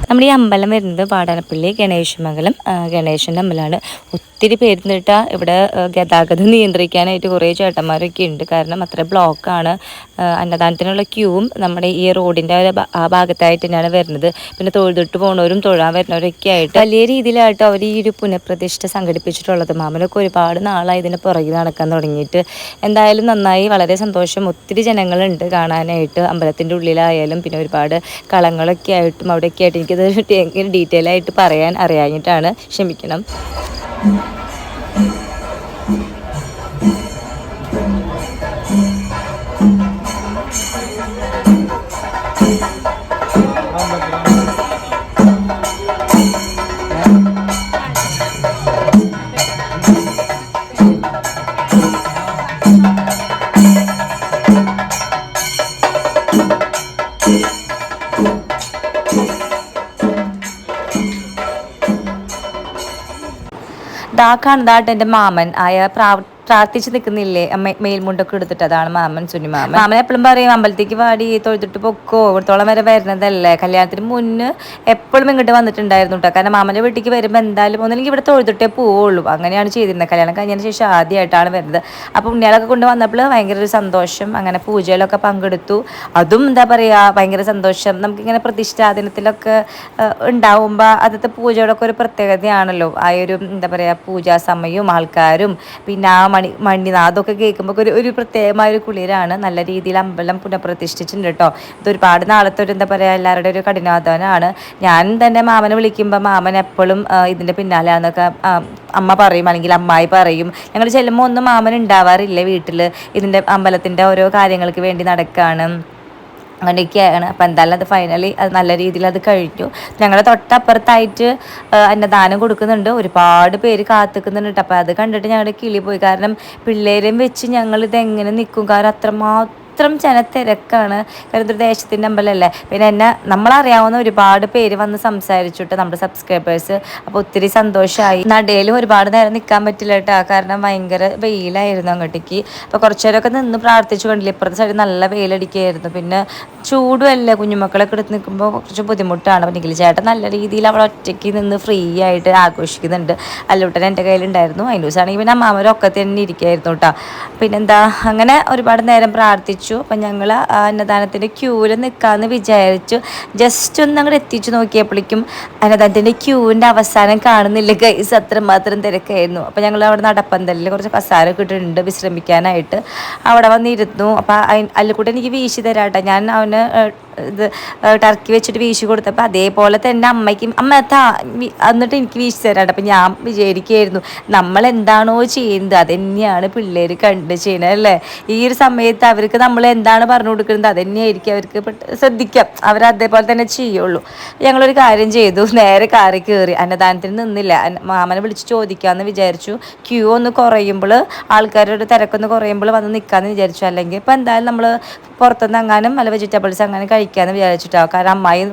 നമ്മുടെ ഈ അമ്പലം വരുന്നത് വാടാനപ്പള്ളി ഗണേശമംഗലം ഗണേശൻ്റെ അമ്പലമാണ്. ഒത്തിരി പേര് നിന്നിട്ടാ ഇവിടെ ഗതാഗതം നിയന്ത്രിക്കാനായിട്ട് കുറേ ചേട്ടന്മാരൊക്കെ ഉണ്ട്. കാരണം അത്ര ബ്ലോക്കാണ്. അന്നദാനത്തിനുള്ള ക്യൂവും നമ്മുടെ ഈ റോഡിൻ്റെ ആ ഭാഗത്തായിട്ട് തന്നെയാണ് വരുന്നത്. പിന്നെ തൊഴുതിട്ട് പോകുന്നവരും തൊഴാൻ വരുന്നവരൊക്കെ ആയിട്ട് വലിയ രീതിയിലായിട്ട് അവർ ഈ ഒരു പുനഃപ്രതിഷ്ഠ സംഘടിപ്പിച്ചിട്ടുള്ളത്. മാമനൊക്കെ ഒരുപാട് നാളായി ഇതിന് പുറകിൽ നടക്കാൻ തുടങ്ങിയിട്ട്. എന്തായാലും നന്നായി, വളരെ സന്തോഷം. ഒത്തിരി ജനങ്ങളുണ്ട് കാണാനായിട്ട്. അമ്പലത്തിൻ്റെ ഉള്ളിലായാലും പിന്നെ ഒരുപാട് കളങ്ങളൊക്കെ ആയിട്ടും അവിടെയൊക്കെ ആയിട്ട് എനിക്കത് ഡീറ്റെയിൽ ആയിട്ട് പറയാൻ അറിയാഞ്ഞിട്ടാണ്, ക്ഷമിക്കണം. കാണുന്നതായിട്ട് എൻ്റെ മാമൻ ആയ പ്രാർത്ഥിച്ച് നിൽക്കുന്നില്ലേ മേൽമുണ്ടൊക്കെ എടുത്തിട്ട്, അതാണ് മാമൻ സുനി മാമൻ. മാമൻ എപ്പോഴും പറയും അമ്പലത്തേക്ക് വാടി തൊഴുതിട്ട് പൊക്കോ, ഇവിടത്തോളം വരെ വരുന്നതല്ലേ. കല്യാണത്തിന് മുന്നേ എപ്പോഴും ഇങ്ങോട്ട് വന്നിട്ടുണ്ടായിരുന്നു കേട്ടോ. കാരണം മാമൻ്റെ വീട്ടിലേക്ക് വരുമ്പോൾ എന്തായാലും ഒന്നില്ലെങ്കിൽ ഇവിടെ തൊഴുതിട്ടേ പോവുള്ളൂ. അങ്ങനെയാണ് ചെയ്തിരുന്നത്. കല്യാണം കഴിഞ്ഞതിന് ശേഷം ആദ്യമായിട്ടാണ് വരുന്നത്. അപ്പോൾ ഉണ്ണിയാളൊക്കെ കൊണ്ട് വന്നപ്പോൾ ഭയങ്കര ഒരു സന്തോഷം. അങ്ങനെ പൂജയിലൊക്കെ പങ്കെടുത്തു. അതും എന്താ പറയുക ഭയങ്കര സന്തോഷം. നമുക്കിങ്ങനെ പ്രതിഷ്ഠാദിനത്തിലൊക്കെ ഉണ്ടാവുമ്പോൾ അതത്തെ പൂജയോടൊക്കെ ഒരു പ്രത്യേകതയാണല്ലോ. ആ ഒരു എന്താ പറയുക പൂജാ സമയവും ആൾക്കാരും പിന്നെ ആ മണിനാദമൊക്കെ കേൾക്കുമ്പോൾ ഒരു പ്രത്യേകമായ ഒരു കുളിരാണ്. നല്ല രീതിയിൽ അമ്പലം പുനഃപ്രതിഷ്ഠിച്ചിട്ടുണ്ട് കേട്ടോ. ഇത് ഒരുപാട് നാളത്തെ ഒരു എന്താ പറയുക എല്ലാവരുടെ ഒരു കഠിനാധ്വാനമാണ്. ഞാൻ തന്നെ മാമനെ വിളിക്കുമ്പോൾ മാമൻ എപ്പോഴും ഇതിൻ്റെ പിന്നാലെയാണെന്നൊക്കെ അമ്മ പറയും, അല്ലെങ്കിൽ അമ്മായി പറയും. ഞങ്ങൾ ചെല്ലുമ്പോൾ ഒന്നും മാമൻ ഉണ്ടാവാറില്ല വീട്ടിൽ. ഇതിൻ്റെ അമ്പലത്തിൻ്റെ ഓരോ കാര്യങ്ങൾക്ക് വേണ്ടി നടക്കുകയാണ്. അങ്ങനെയൊക്കെയാണ്. അപ്പം എന്തായാലും അത് ഫൈനലി അത് നല്ല രീതിയിൽ അത് കഴിഞ്ഞു. ഞങ്ങളുടെ തൊട്ടപ്പുറത്തായിട്ട് അന്നദാനം കൊടുക്കുന്നുണ്ട്. ഒരുപാട് പേര് കാത്തിക്കുന്നുണ്ട്. അപ്പം അത് കണ്ടിട്ട് ഞങ്ങളുടെ കിളി പോയി. കാരണം പിള്ളേരെയും വെച്ച് ഞങ്ങളിത് എങ്ങനെ നിൽക്കും, കാരണം അത്രമാത്രം ജനത്തിരക്കാണ്. കാരണം ഇതൊരു ദേശത്തിൻ്റെ അമ്പലമല്ലേ. പിന്നെ എന്നെ നമ്മളറിയാവുന്ന ഒരുപാട് പേര് വന്ന് സംസാരിച്ചിട്ട് നമ്മുടെ സബ്സ്ക്രൈബേഴ്സ്. അപ്പോൾ ഒത്തിരി സന്തോഷമായി. നടയിലും ഒരുപാട് നേരം നിൽക്കാൻ പറ്റില്ല കേട്ടോ, കാരണം ഭയങ്കര വെയിലായിരുന്നു അങ്ങോട്ടേക്ക്. അപ്പോൾ കുറച്ച് നേരമൊക്കെ നിന്ന് പ്രാർത്ഥിച്ചു കണ്ടില്ല. ഇപ്പുറത്തെ സൈഡ് നല്ല വെയിലടിക്കുകയായിരുന്നു. പിന്നെ ചൂടുമല്ല, കുഞ്ഞുമക്കളൊക്കെ എടുത്ത് നിൽക്കുമ്പോൾ കുറച്ച് ബുദ്ധിമുട്ടാണ്. അപ്പോൾ നിഖിൽ ചേട്ടൻ നല്ല രീതിയിൽ അവൾ ഒറ്റയ്ക്ക് നിന്ന് ഫ്രീ ആയിട്ട് ആഘോഷിക്കുന്നുണ്ട്. അല്ലൂട്ടൻ എൻ്റെ കയ്യിലുണ്ടായിരുന്നു. അതിന് ദിവസമാണെങ്കിൽ പിന്നെ അമ്മാമരൊക്കെ തന്നെ ഇരിക്കുകയായിരുന്നു കേട്ടോ. പിന്നെന്താ അങ്ങനെ ഒരുപാട് നേരം പ്രാർത്ഥിച്ചു. അപ്പം ഞങ്ങൾ അന്നദാനത്തിൻ്റെ ക്യൂവിൽ നിൽക്കാമെന്ന് വിചാരിച്ചു. ജസ്റ്റ് ഒന്ന് അങ്ങോട്ട് എത്തിച്ചു നോക്കിയപ്പോഴേക്കും അന്നദാനത്തിൻ്റെ ക്യൂവിൻ്റെ അവസാനം കാണുന്നില്ല ഗൈസ്. അത്രമാത്രം തിരക്കായിരുന്നു. അപ്പോൾ ഞങ്ങൾ അവിടെ നടപ്പന്തലിൽ കുറച്ച് കസാരൊക്കെ ഇട്ടിട്ടുണ്ട് വിശ്രമിക്കാനായിട്ട്. അവിടെ വന്നിരുന്നു. അപ്പോൾ അല്ലുകൂടെ എനിക്ക് വീശി തരാട്ടെ. ഞാൻ അവന് ഇത് ടർക്കി വെച്ചിട്ട് വീശി കൊടുത്തപ്പോൾ അതേപോലെ തന്നെ അമ്മയ്ക്കും എന്നിട്ട് എനിക്ക് വീശി തരാണ്ട്. അപ്പം ഞാൻ വിചാരിക്കുകയായിരുന്നു നമ്മൾ എന്താണോ ചെയ്യുന്നത് അതുതന്നെയാണ് പിള്ളേർ കണ്ട് ചെയ്യണത് അല്ലേ. ഈ ഒരു സമയത്ത് അവർക്ക് നമ്മൾ എന്താണ് പറഞ്ഞു കൊടുക്കുന്നത് അതുതന്നെയായിരിക്കും അവർക്ക് ശ്രദ്ധിക്കാം, അവരതേപോലെ തന്നെ ചെയ്യുള്ളൂ. ഞങ്ങളൊരു കാര്യം ചെയ്തു, നേരെ കാറി കയറി. അന്നദാനത്തിന് നിന്നില്ല, മാമനെ വിളിച്ച് ചോദിക്കാമെന്ന് വിചാരിച്ചു. ക്യൂ ഒന്ന് കുറയുമ്പോൾ, ആൾക്കാരുടെ തിരക്കൊന്ന് കുറയുമ്പോൾ വന്ന് നിൽക്കാമെന്ന് വിചാരിച്ചു. അല്ലെങ്കിൽ ഇപ്പം എന്തായാലും നമ്മൾ പുറത്തുനിന്ന് അങ്ങാനും നല്ല വെജിറ്റബിൾസ് അങ്ങനെ കഴിക്കാമെന്ന് വിചാരിച്ചിട്ടാവും. കാരണം അമ്മായി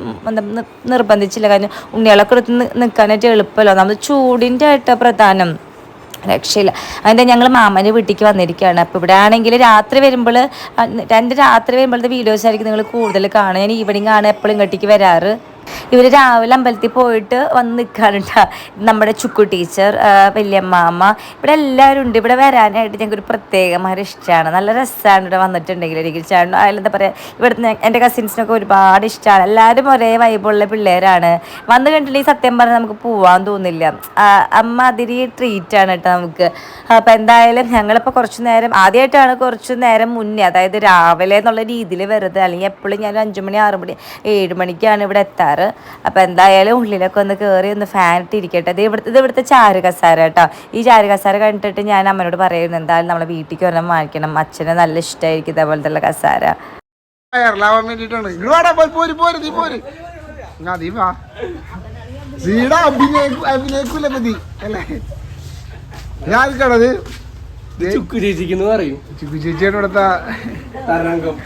നിർബന്ധിച്ചില്ല, കാരണം ഉണ്ണികളൊക്കെ എടുത്ത് നിൽക്കാനായിട്ട് എളുപ്പമല്ലോ. നമ്മൾ ചൂടിൻ്റെ ആയിട്ട് പ്രധാനം രക്ഷയില്ല. അതിൻ്റെ ഞങ്ങൾ മാമൻ്റെ വീട്ടിലേക്ക് വന്നിരിക്കുകയാണ്. അപ്പോൾ ഇവിടെ ആണെങ്കിൽ രാത്രി വരുമ്പോൾ രാത്രി വരുമ്പോഴത്തെ വീഡിയോസ് ആയിരിക്കും നിങ്ങൾ കൂടുതൽ കാണുക. ഞാൻ ഈവനിങ് ആണ് എപ്പോഴും ഇങ്ങോട്ടേക്ക് വരാറ്. ഇവർ രാവിലെ അമ്പലത്തിൽ പോയിട്ട് വന്ന് നിൽക്കാണ് കേട്ടോ. നമ്മുടെ ചുക്കു ടീച്ചർ, വല്യമ്മാമ്മ, ഇവിടെ എല്ലാവരും ഉണ്ട്. ഇവിടെ വരാനായിട്ട് ഞങ്ങൾക്കൊരു പ്രത്യേകമായ ഇഷ്ടമാണ്. നല്ല രസമാണ് ഇവിടെ വന്നിട്ടുണ്ടെങ്കിൽ. ഒരിക്കലും ചേട്ടൻ എന്താ പറയുക, ഇവിടുന്ന് എൻ്റെ കസിൻസിനൊക്കെ ഒരുപാട് ഇഷ്ടമാണ്. എല്ലാവരും ഒരേ വൈബുള്ള പിള്ളേരാണ്. വന്ന് കണ്ടിട്ടുണ്ടെങ്കിൽ സത്യം പറഞ്ഞാൽ നമുക്ക് പോവാൻ തോന്നില്ല. അമ്മ അതിരി ട്രീറ്റാണ് കേട്ടോ നമുക്ക്. അപ്പോൾ എന്തായാലും ഞങ്ങളിപ്പോൾ കുറച്ച് നേരം ആദ്യമായിട്ടാണ് കുറച്ച് നേരം മുന്നേ, അതായത് രാവിലെ എന്നുള്ള രീതിയിൽ വരുന്നത്. അല്ലെങ്കിൽ എപ്പോഴും ഞാൻ 5 മണി 6 മണി 7 മണിക്കാണ് ഇവിടെ എത്താറ്. അപ്പോൾ എന്തായാലും ഉള്ളിലൊക്കെ ഒന്ന് കയറി ഒന്ന് ഫാൻ ഇട്ടിരിക്കട്ടെ. ഇവിടുത്തെ ചാരു കസാര കേട്ടോ. ഈ ചാരു കസാര കണ്ടിട്ട് ഞാൻ അമ്മനോട് പറയുന്നു, എന്തായാലും നമ്മളെ വീട്ടിലേക്ക് ഒരെണ്ണം വാങ്ങിക്കണം, അച്ഛന് നല്ല ഇഷ്ടമായിരിക്കും ഇതേപോലത്തെ ഉള്ള കസാര. ചുക്കു ചേച്ചിക്ക് പറയും, ചുക്കു ചേച്ചിയാണ് ഇവിടുത്തെ താരാങ്കം.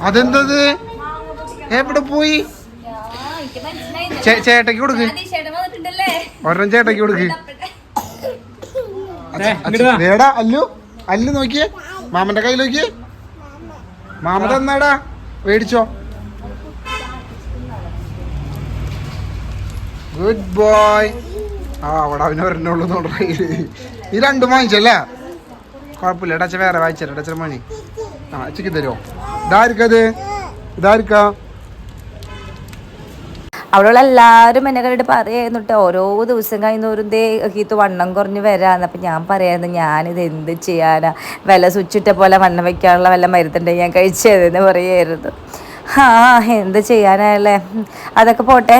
അതെന്തത് എവിടെ പോയി? ചേട്ടയ്ക്ക് കൊടുക്ക്, ഒരെണ്ണം ചേട്ടയ്ക്ക് കൊടുക്ക്. ഏടാ അല്ലു, അല്ലു നോക്കിയേ, മാമന്റെ കയ്യിൽ നോക്കിയേ. മാമ തന്നാടാ, മേടിച്ചോ. Good boy. അവിടെ അവന് ഒരെണ്ണുള്ളൂ തോന്നുന്നു. ഈ രണ്ടും വാങ്ങിച്ചല്ലേ, കുഴപ്പമില്ല. ഡച്ച വേറെ വായിച്ചല്ലേ, ഡച്ച മണി. ചിക്കൻ തരുമോ? ഇതായിരിക്കത്, ഇതായിരിക്കാ. അവിടെയുള്ള എല്ലാവരും എന്നെ കണ്ടിട്ട് പറയായിരുന്നു കേട്ടോ, ഓരോ ദിവസം കഴിയുന്നോരും ഇത് വണ്ണം കുറഞ്ഞ് വരാന്ന്. അപ്പം ഞാൻ പറയായിരുന്നു, ഞാനിത് എന്ത് ചെയ്യാനാ, വില സ്വിച്ചിട്ട പോലെ വണ്ണം വയ്ക്കാനുള്ള വല്ല മരുന്നുണ്ടെങ്കിൽ ഞാൻ കഴിച്ചതെന്ന് പറയായിരുന്നു. എന്ത് ചെയ്യാനല്ലേ. അതൊക്കെ പോട്ടെ.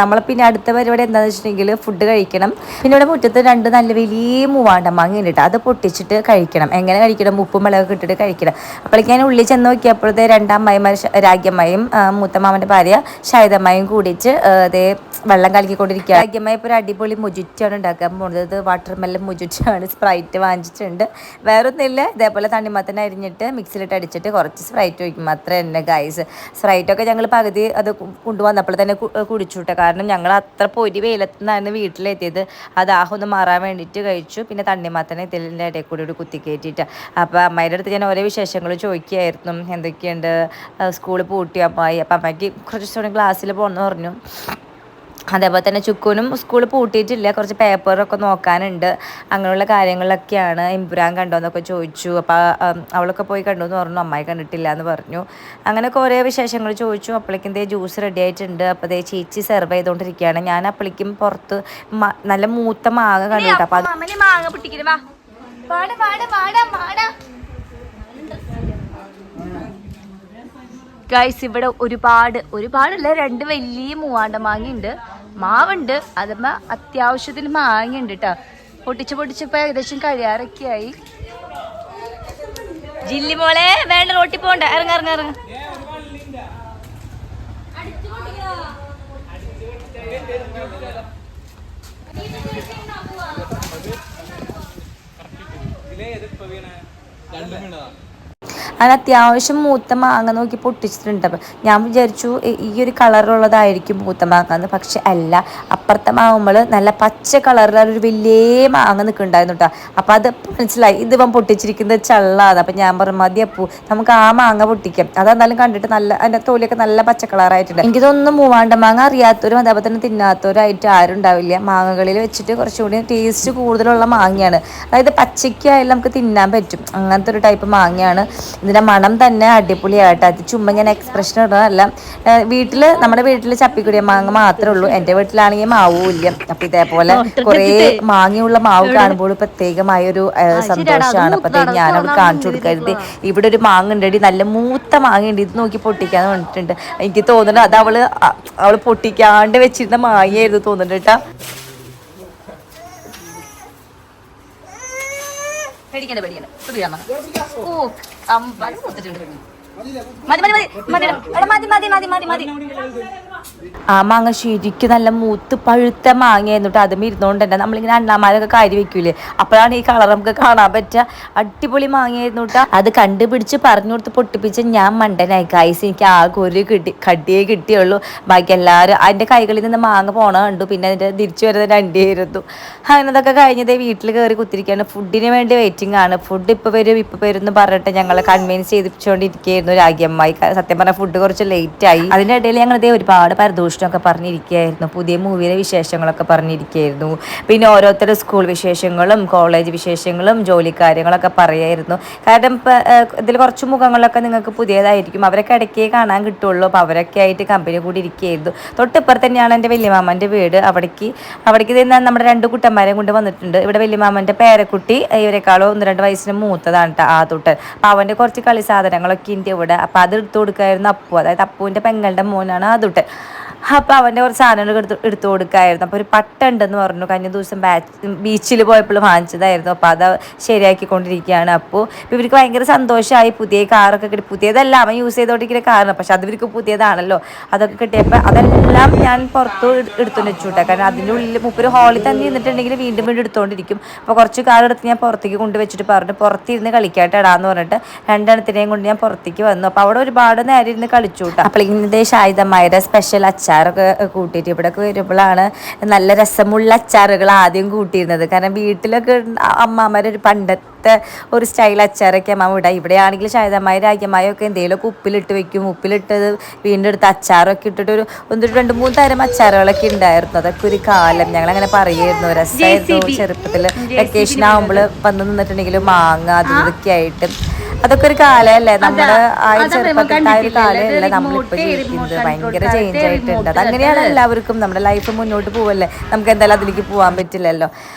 നമ്മളെ പിന്നെ അടുത്ത പരിപാടി എന്താണെന്ന് വെച്ചിട്ടുണ്ടെങ്കിൽ ഫുഡ് കഴിക്കണം. പിന്നെ ഇവിടെ മുറ്റത്ത് 2 നല്ല വലിയ മൂവാണ്ടമാങ്ങ ഉണ്ട്. അത് പൊട്ടിച്ചിട്ട് കഴിക്കണം. എങ്ങനെ കഴിക്കണം? ഉപ്പും മുളകൊക്കെ ഇട്ടിട്ട് കഴിക്കണം. അപ്പോഴേക്ക് ഞാൻ ഉള്ളിൽ ചെന്ന് നോക്കിയപ്പോഴത്തെ 2 അമ്മായിമാർ, രാഗ്യമ്മയും മൂത്തമാമൻ്റെ ഭാര്യ ഷൈതമ്മയും കൂടിയിട്ട് അതേ വെള്ളം കലക്കിക്കൊണ്ടിരിക്കുക. രാഗ്യമ്മ ഇപ്പോൾ ഒരു അടിപൊളി മുജിറ്റാണ് ഉണ്ടാക്കാൻ പോകുന്നത്. വാട്ടർമെല്ലൻ മുജിറ്റാണ്. സ്പ്രൈറ്റ് വാങ്ങിച്ചിട്ടുണ്ട്. വേറൊന്നുമില്ല, ഇതേപോലെ തണ്ണിമത്തൻ അരിഞ്ഞിട്ട് മിക്സിയിലിട്ട് അടിച്ചിട്ട് കുറച്ച് സ്പ്രൈറ്റ് ഒഴിക്കും, അത്ര തന്നെ ഗൈസ്. സ്പ്രൈറ്റൊക്കെ ഞങ്ങൾ പകുതി അത് കൊണ്ടുവന്നപ്പോൾ തന്നെ കുടിച്ചു കേട്ടോ. കാരണം ഞങ്ങൾ അത്ര പൊരി വെയിലത്ത് നിന്നാണ് വീട്ടിലെത്തിയത്. ആ ദാഹം ഒന്ന് മാറാൻ വേണ്ടിയിട്ട് കഴിച്ചു. പിന്നെ തണ്ണിമത്തനെ ഇതിൻ്റെ ഇടയിൽ കൂടി കുത്തി കയറ്റിയിട്ട്. അപ്പോൾ അമ്മയുടെ അടുത്ത് ഞാൻ ഓരോ വിശേഷങ്ങൾ ചോദിക്കുകയായിരുന്നു, എന്തൊക്കെയുണ്ട്, സ്കൂളിൽ പൂട്ടി അമ്മായി. അപ്പം അമ്മയ്ക്ക് കുറച്ച് ദിവസം ക്ലാസ്സിൽ പോകണമെന്ന് പറഞ്ഞു. അതേപോലെ തന്നെ ചുക്കുനും സ്കൂൾ പൂട്ടിയിട്ടില്ല, കുറച്ച് പേപ്പറൊക്കെ നോക്കാനുണ്ട്. അങ്ങനെയുള്ള കാര്യങ്ങളൊക്കെയാണ്. ഇമ്പുരാൻ കണ്ടോന്നൊക്കെ ചോദിച്ചു. അപ്പോൾ അവളൊക്കെ പോയി കണ്ടു എന്ന് പറഞ്ഞു, അമ്മായി കണ്ടിട്ടില്ല എന്ന് പറഞ്ഞു. അങ്ങനെയൊക്കെ ഓരോ വിശേഷങ്ങൾ ചോദിച്ചു. അപ്പോഴേക്കും ജ്യൂസ് റെഡി ആയിട്ടുണ്ട്. അപ്പോൾ ചേച്ചി സെർവ് ചെയ്തുകൊണ്ടിരിക്കുകയാണ്. ഞാൻ അപ്പോഴേക്കും പുറത്ത് നല്ല മൂത്ത മാങ്ങ കണ്ടു കേട്ടോ. അപ്പോൾ മാങ്ങ പൊട്ടിക്കരുവാ. ഗൈസ്, ഇവിടെ ഒരുപാടല്ല, 2 വലിയ മൂവാണ്ട മാങ്ങയുണ്ട്, മാവുണ്ട്. അതുമ്മ അത്യാവശ്യത്തിന് മാങ്ങയുണ്ട് കേട്ടോ. പൊട്ടിച്ചപ്പോൾ ഏകദേശം കഴിയാറൊക്കെ ആയി. ജില്ലി മോളെ വേണ്ട, റോട്ടി പോണ്ട, ഇറങ്ങ. അത് അത്യാവശ്യം മൂത്ത മാങ്ങ നോക്കി പൊട്ടിച്ചിട്ടുണ്ട്. അപ്പം ഞാൻ വിചാരിച്ചു ഈ ഒരു കളറുള്ളതായിരിക്കും മൂത്ത മാങ്ങ എന്ന്. പക്ഷെ അല്ല, അപ്പുറത്തെ മാവുമ്പോൾ നല്ല പച്ച കളറിലൊരു വലിയ മാങ്ങ നിൽക്കുന്നുണ്ടായിരുന്നു കേട്ടോ. അപ്പം അത് മനസ്സിലായി, ഇതിപ്പം പൊട്ടിച്ചിരിക്കുന്നത് ചള്ളാണ്. അപ്പം ഞാൻ പറഞ്ഞു, മതി അപ്പൂ, നമുക്ക് ആ മാങ്ങ പൊട്ടിക്കാം. അതെന്തായാലും കണ്ടിട്ട് നല്ല, അതിൻ്റെ തൊലിയൊക്കെ നല്ല പച്ച കളറായിട്ടുണ്ട്. എനിക്കിതൊന്നും മൂവാണ്ട മാങ്ങ അറിയാത്തവരും അതേപോലെ തന്നെ തിന്നാത്തവരായിട്ട് ആരും ഉണ്ടാവില്ല. മാങ്ങകളിൽ വെച്ചിട്ട് കുറച്ചുകൂടി ടേസ്റ്റ് കൂടുതലുള്ള മാങ്ങയാണ്. അതായത് പച്ചയ്ക്കായാലും നമുക്ക് തിന്നാൻ പറ്റും, അങ്ങനത്തെ ഒരു ടൈപ്പ് മാങ്ങയാണ്. ഇതിൻ്റെ മണം തന്നെ അടിപൊളിയായിട്ട്. അത് ചുമ്മാ ഞാൻ എക്സ്പ്രഷൻ ഇടുന്നതല്ല. നമ്മുടെ വീട്ടിൽ ചപ്പിക്കുടിയ മാങ്ങ മാത്രമേ ഉള്ളൂ. എൻ്റെ വീട്ടിലാണെങ്കിൽ മാവും ഇല്ല. അപ്പം ഇതേപോലെ കുറേ മാങ്ങയുള്ള മാവ് കാണുമ്പോൾ പ്രത്യേകമായൊരു സന്തോഷമാണ്. അപ്പം ഞാനവിടെ കാണിച്ചു കൊടുക്കരുത്, ഇവിടെ ഒരു മാങ്ങ ഉണ്ടടി, നല്ല മൂത്ത മാങ്ങ ഉണ്ട്, ഇത് നോക്കി പൊട്ടിക്കാന്ന് പറഞ്ഞിട്ടുണ്ട്. എനിക്ക് തോന്നുന്നു അത് അവള് പൊട്ടിക്കാണ്ട് വെച്ചിരുന്ന മാങ്ങയായിരുന്നു തോന്നുന്നുണ്ട് കേട്ടാ. ആ മാങ്ങ ശരിക്കും നല്ല മൂത്ത് പഴുത്ത മാങ്ങയായിരുന്നു കേട്ടോ. അതും ഇരുന്നോണ്ട് തന്നെ നമ്മളിങ്ങനെ അണ്ണാമാരൊക്കെ കാരി വെക്കൂലേ, അപ്പോഴാണ് ഈ കളർ നമുക്ക് കാണാൻ പറ്റുക. അടിപൊളി മാങ്ങയായിരുന്നു കേട്ടോ. അത് കണ്ടുപിടിച്ച് പറഞ്ഞു കൊടുത്ത് പൊട്ടിപ്പിച്ച് ഞാൻ മണ്ടനായി. കായ്സ് എനിക്ക് ആകെ ഒരു കടിയേ കിട്ടിയുള്ളൂ. ബാക്കി എല്ലാവരും അതിൻ്റെ കൈകളിൽ നിന്ന് മാങ്ങ പോണ കണ്ടു. പിന്നെ അതിൻ്റെ തിരിച്ചു വരുന്നത് രണ്ടായിരുന്നു. അങ്ങനെ അതൊക്കെ കഴിഞ്ഞതേ വീട്ടിൽ കയറി കുത്തിരിക്കുകയാണ്. ഫുഡിന് വേണ്ടി വെയിറ്റിംഗ് ആണ്. ഫുഡ് ഇപ്പോൾ വരും എന്ന് പറഞ്ഞിട്ട് ഞങ്ങളെ കൺവിൻസ് ചെയ്തിച്ചുകൊണ്ടിരിക്കുകയായിരുന്നു രാഗ്യമ്മായി. സത്യം പറഞ്ഞാൽ ഫുഡ് കുറച്ച് ലേറ്റായി. അതിൻ്റെ ഇടയിൽ ഞങ്ങളിതേ ഒരുപാട് പരദൂഷണമൊക്കെ പറഞ്ഞിരിക്കുകയായിരുന്നു. പുതിയ മൂവിയുടെ വിശേഷങ്ങളൊക്കെ പറഞ്ഞിരിക്കുകയായിരുന്നു. പിന്നെ ഓരോരുത്തരുടെ സ്കൂൾ വിശേഷങ്ങളും കോളേജ് വിശേഷങ്ങളും ജോലിക്കാര്യങ്ങളൊക്കെ പറയായിരുന്നു. കാരണം ഇതിൽ കുറച്ച് മുഖങ്ങളൊക്കെ നിങ്ങൾക്ക് പുതിയതായിരിക്കും, അവരൊക്കെ ഇടയ്ക്കേ കാണാൻ കിട്ടുള്ളൂ. അപ്പോൾ അവരൊക്കെ ആയിട്ട് കമ്പനി കൂടി ഇരിക്കുകയായിരുന്നു. തൊട്ടിപ്പുറത്ത് തന്നെയാണ് എൻ്റെ വല്യമാമൻ്റെ വീട്. അവിടേക്ക് തന്നെ നമ്മുടെ 2 കുട്ടന്മാരെ കൊണ്ട് വന്നിട്ടുണ്ട്. ഇവിടെ വല്യമാമൻ്റെ പേരക്കുട്ടി ഇവരെക്കാളും 1-2 വയസ്സിന് മൂത്തതാണ് കേട്ടോ, ആ തൊട്ട്. അപ്പോൾ അവൻ്റെ കുറച്ച് കളി സാധനങ്ങളൊക്കെ ഉണ്ട് ഇവിടെ. അപ്പോൾ അത് എടുത്തു കൊടുക്കായിരുന്നു അപ്പു, അതായത് അപ്പുവിൻ്റെ പെങ്ങളുടെ മോനാണ് ആ തൊട്ട്. അപ്പോൾ അവൻ്റെ കുറച്ച് സാധനങ്ങൾ എടുത്തു കൊടുക്കായിരുന്നു. അപ്പോൾ ഒരു പട്ടുണ്ടെന്ന് പറഞ്ഞു, കഴിഞ്ഞ ദിവസം ബീച്ചിൽ പോയപ്പോൾ വാങ്ങിച്ചതായിരുന്നു. അപ്പോൾ അത് ശരിയാക്കിക്കൊണ്ടിരിക്കുകയാണ്. അപ്പോൾ ഇവർക്ക് ഭയങ്കര സന്തോഷമായി. പുതിയ കാറൊക്കെ കിട്ടി. പുതിയതല്ല, അവൻ യൂസ് ചെയ്തുകൊണ്ടിരിക്കുന്ന കാറാണ്, പക്ഷെ അത് ഇവർക്ക് പുതിയതാണല്ലോ. അതൊക്കെ കിട്ടിയപ്പോൾ അതെല്ലാം ഞാൻ പുറത്ത് എടുത്തു വെച്ചു കേട്ടോ. കാരണം അതിൻ്റെ ഉള്ളിൽ മൂപ്പര് ഹോളിൽ തന്നെ ഇരുന്നിട്ടുണ്ടെങ്കിൽ വീണ്ടും എടുത്തുകൊണ്ടിരിക്കും. അപ്പോൾ കുറച്ച് കാർ എടുത്ത് ഞാൻ പുറത്തേക്ക് കൊണ്ടുവച്ചിട്ട് പറഞ്ഞു പുറത്തിരുന്ന് കളിക്കാട്ടെ ഇടാന്ന് പറഞ്ഞിട്ട് 2 എണ്ണത്തിനെയും കൊണ്ട് ഞാൻ പുറത്തേക്ക് വന്നു. അപ്പോൾ അവിടെ ഒരുപാട് നേരം ഇരുന്ന് കളിച്ചു കേട്ടോ. അപ്പോൾ ഇന്നത്തെ ഷാഹിദമ്മയുടെ സ്പെഷ്യൽ അച്ചാറൊക്കെ കൂട്ടിയിട്ട് ഇവിടെയൊക്കെ വരുമ്പോഴാണ് നല്ല രസമുള്ള അച്ചാറുകൾ ആദ്യം കൂട്ടിയിരുന്നത്. കാരണം വീട്ടിലൊക്കെ അമ്മാമ്മരൊരു പണ്ടത്തെ ഒരു സ്റ്റൈൽ അച്ചാറൊക്കെ അമ്മ ഇവിടെയാണെങ്കിൽ ഷാഹിദമ്മായി രാഗ്യമായൊക്കെ എന്തെങ്കിലുമൊക്കെ ഉപ്പിലിട്ട് വെക്കും. ഉപ്പിലിട്ടത് വീണ്ടും എടുത്ത് അച്ചാറൊക്കെ ഇട്ടിട്ട് ഒരു 2-3 തരം അച്ചാറുകളൊക്കെ ഉണ്ടായിരുന്നു. അതൊക്കെ ഒരു കാലം ഞങ്ങളങ്ങനെ പറയുമായിരുന്നു. രസമായിരുന്നു ചെറുപ്പത്തിൽ. വെക്കേഷൻ ആകുമ്പോൾ വന്ന് നിന്നിട്ടുണ്ടെങ്കിലും മാങ്ങ അതൊക്കെ ആയിട്ട് അതൊക്കെ ഒരു കാലമല്ലേ. നമ്മുടെ ആ ചെറുപ്പത്തിൻ്റെ ആ ഒരു കാലമല്ലേ നമ്മളിപ്പോൾ ജീവിക്കുന്നത്. ഭയങ്കര ചേഞ്ച് ആയിട്ടുണ്ട്. അതങ്ങനെയാണ് എല്ലാവർക്കും. നമ്മുടെ ലൈഫ് മുന്നോട്ട് പോവല്ലേ, നമുക്ക് എന്തായാലും അതിലേക്ക് പോകാൻ പറ്റില്ലല്ലോ.